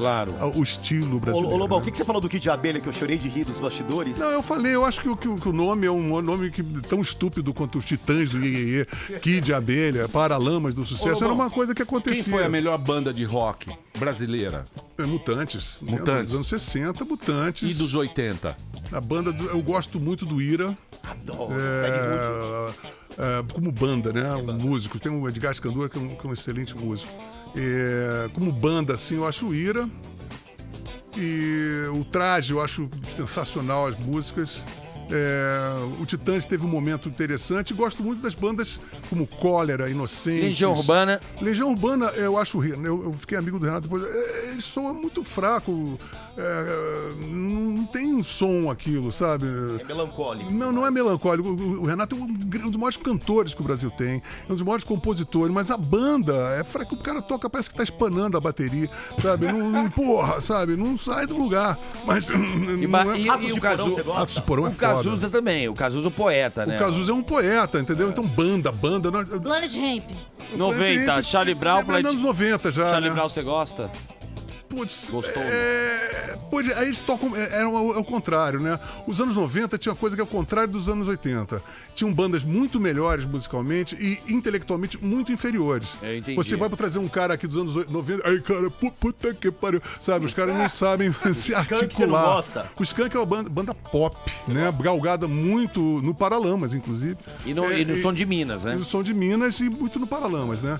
o estilo brasileiro. Ô Lobão, o que você falou do Kid de Abelha que eu chorei de rir dos bastidores? Não, eu acho que o nome é um nome tão estúpido quanto os Titãs do Iê, Kid de Abelha, Paralamas do Sucesso, Lobão, era uma coisa que acontecia. Quem foi a melhor banda de rock brasileira? Mutantes. Mutantes. Dos anos 60, Mutantes. E dos 80? A banda, eu gosto muito do Ira. Adoro. Como banda, né? Um músico. Tem o Edgar Escandura, que é um excelente músico. Como banda, assim, eu acho o Ira. E o Traje, eu acho sensacional as músicas. O Titãs teve um momento interessante. Gosto muito das bandas como Cólera, Inocentes. Legião Urbana. Legião Urbana, eu acho. Eu fiquei amigo do Renato depois. Ele soa muito fraco. Não tem som aquilo, sabe? É melancólico. Não é melancólico. O Renato é um dos maiores cantores que o Brasil tem. É um dos maiores compositores. Mas a banda é fraca. O cara toca, parece que tá espanando a bateria, sabe? Porra, sabe? Não sai do lugar. Mas. E o Cazuza? Atos de Porão é o Cazuza também. O Cazuza, o poeta, né? O Cazuza é um poeta, entendeu? Então, banda. Planet Hemp. 90, Charlie Brown. Anos 90 já. Charlie Brown, você gosta? Putz, gostou? Aí eles tocam. É o contrário, né? Os anos 90 tinha uma coisa que é o contrário dos anos 80. Tinham bandas muito melhores musicalmente e intelectualmente muito inferiores. Entendi. Você vai pra trazer um cara aqui dos anos 90. Ai, cara, puta que pariu. Sabe, os caras não sabem se articular. Você não gosta? O Skank é uma banda pop, né? Galgada muito no Paralamas, inclusive. E no Som de Minas, né? E no Som de Minas e muito no Paralamas, né?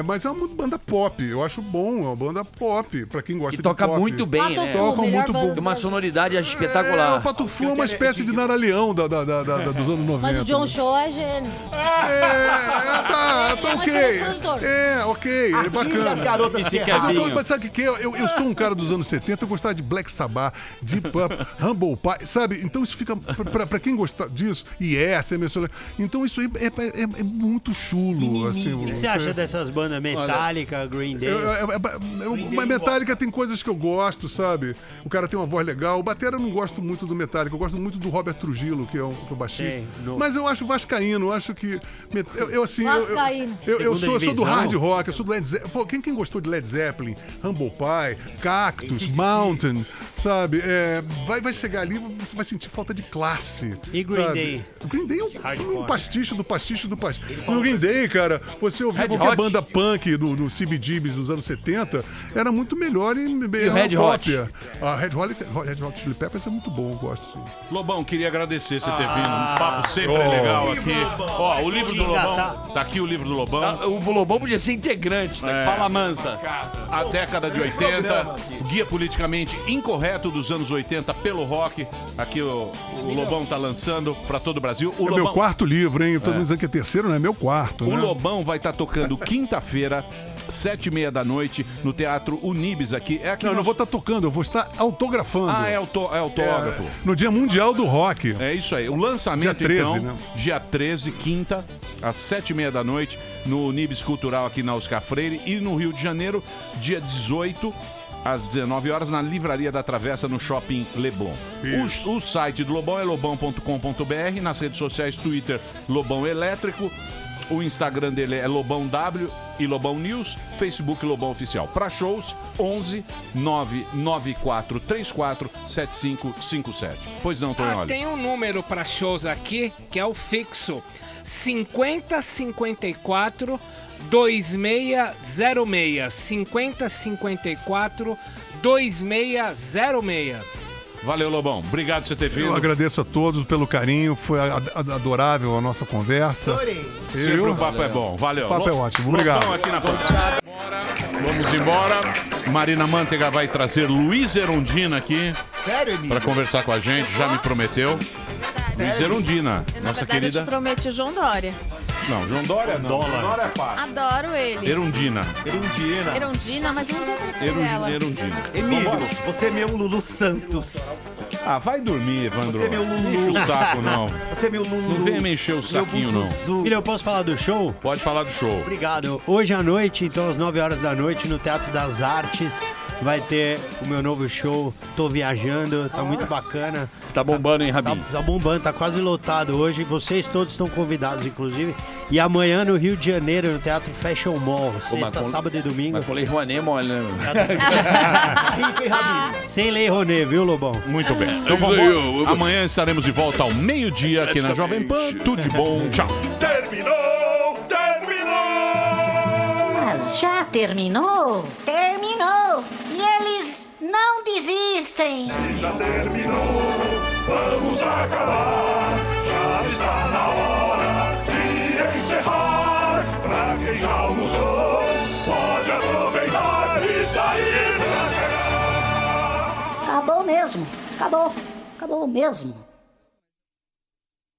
Mas é uma banda pop. Eu acho bom, é uma banda pop. Pra quem gosta de toca pop. muito bem, né? Toca muito bom. Uma sonoridade espetacular. O Pato Fu é uma espécie de Naraleão dos anos 90. Mas o John Show é gênio. Tá ok. Ok, é bacana. Mas sabe o que é? Eu sou um cara dos anos 70, eu gostava de Black Sabbath, Deep Purple, Humble Pie, sabe? Então isso fica, pra quem gostar disso, então isso aí é muito chulo. Assim, O que você acha dessas bandas Metallica, Green Day? Metallica tem coisas que eu gosto, sabe? O cara tem uma voz legal. O batera eu não gosto muito do Metallica, eu gosto muito do Robert Trujillo, que é o baixista. Mas eu acho vascaíno, eu acho que... Eu sou do hard rock, eu sou do Led Zeppelin. Pô, quem gostou de Led Zeppelin, Humble Pie, Cactus, Mountain, sabe? Vai chegar ali, você vai sentir falta de classe. E Green Day? O Green Day é um pastiche do pastiche do pastiche. No Green Day, cara, você ouvia qualquer banda punk no CBGBs dos anos 70, era muito melhor e o Red Hot? Red Hot Chili Peppers é muito bom, eu gosto sim. Lobão, queria agradecer você ter vindo. Um papo sempre legal aqui. Ó, o livro do Lobão. Tá aqui o livro do Lobão. O Lobão podia ser integrante, né? Fala mansa. A década de 80, guia politicamente incorreto dos anos 80 pelo rock. Aqui o Lobão tá lançando pra todo o Brasil. É meu quarto livro, hein? Todo mundo dizendo que é terceiro, não é meu quarto, O né? Lobão vai estar tocando quinta-feira, 7h30 da noite, no Teatro Unibis aqui. Não, eu não vou estar tocando, eu vou estar autografando. É autógrafo. No Dia Mundial do Rock. É isso aí. O lançamento, dia 13, então, né? dia 13, quinta, às 7h30 da noite, no Unibis Cultural aqui na Oscar Freire. E no Rio de Janeiro, dia 18, às 19 horas, na Livraria da Travessa, no Shopping Leblon. O site do Lobão é lobão.com.br, nas redes sociais, Twitter, Lobão Elétrico. O Instagram dele é Lobão W e Lobão News, Facebook Lobão Oficial. Para shows, 11 994 34 7557. Pois não, Tonholi? Tem um número para shows aqui, que é o fixo. 5054 2606. 5054 2606. Valeu, Lobão. Obrigado por você ter vindo. Eu agradeço a todos pelo carinho. Foi adorável a nossa conversa. Sempre o papo é bom. Valeu. O papo é ótimo. Obrigado. Lobão aqui na Vamos embora. Marina Manteiga vai trazer Luiz Erundina aqui. Sério, Emílio? Pra conversar com a gente. Já me prometeu. Luiz Erundina, nossa querida. Eu te prometi o João Dória. Não, João Dória não. João Dória é fácil. Adoro ele. Erundina. Erundina, mas eu não tô com dela. Erundina. Emílio, você é meu Lulu Santos. Ah, vai dormir, Evandro. Você é meu Lulu. Não enche o saco, não. Você é meu Lulu. Não venha me encher o saquinho, não. Filho, eu posso falar do show? Pode falar do show. Obrigado. Hoje à noite, então às 9 horas da noite, no Teatro das Artes, vai ter o meu novo show. Tô viajando, tá muito bacana. Tá bombando, hein, Rabinho? Tá bombando, tá quase lotado hoje. Vocês todos estão convidados, inclusive. E amanhã no Rio de Janeiro, no Teatro Fashion Mall. Sexta, sábado e domingo. Mas com Lei Rouanet mole, né? Sem Lei Rouanet, viu, Lobão? Muito bem. Então vamos. Amanhã estaremos de volta ao meio-dia aqui na Jovem Pan. Tudo de bom. Tchau. Terminou! Terminou! Mas já terminou? Terminou! E eles não desistem! Se já terminou, vamos acabar. Já está na hora de encerrar. Pra quem já almoçou, pode aproveitar e sair pra cá. Acabou mesmo! Acabou! Acabou mesmo!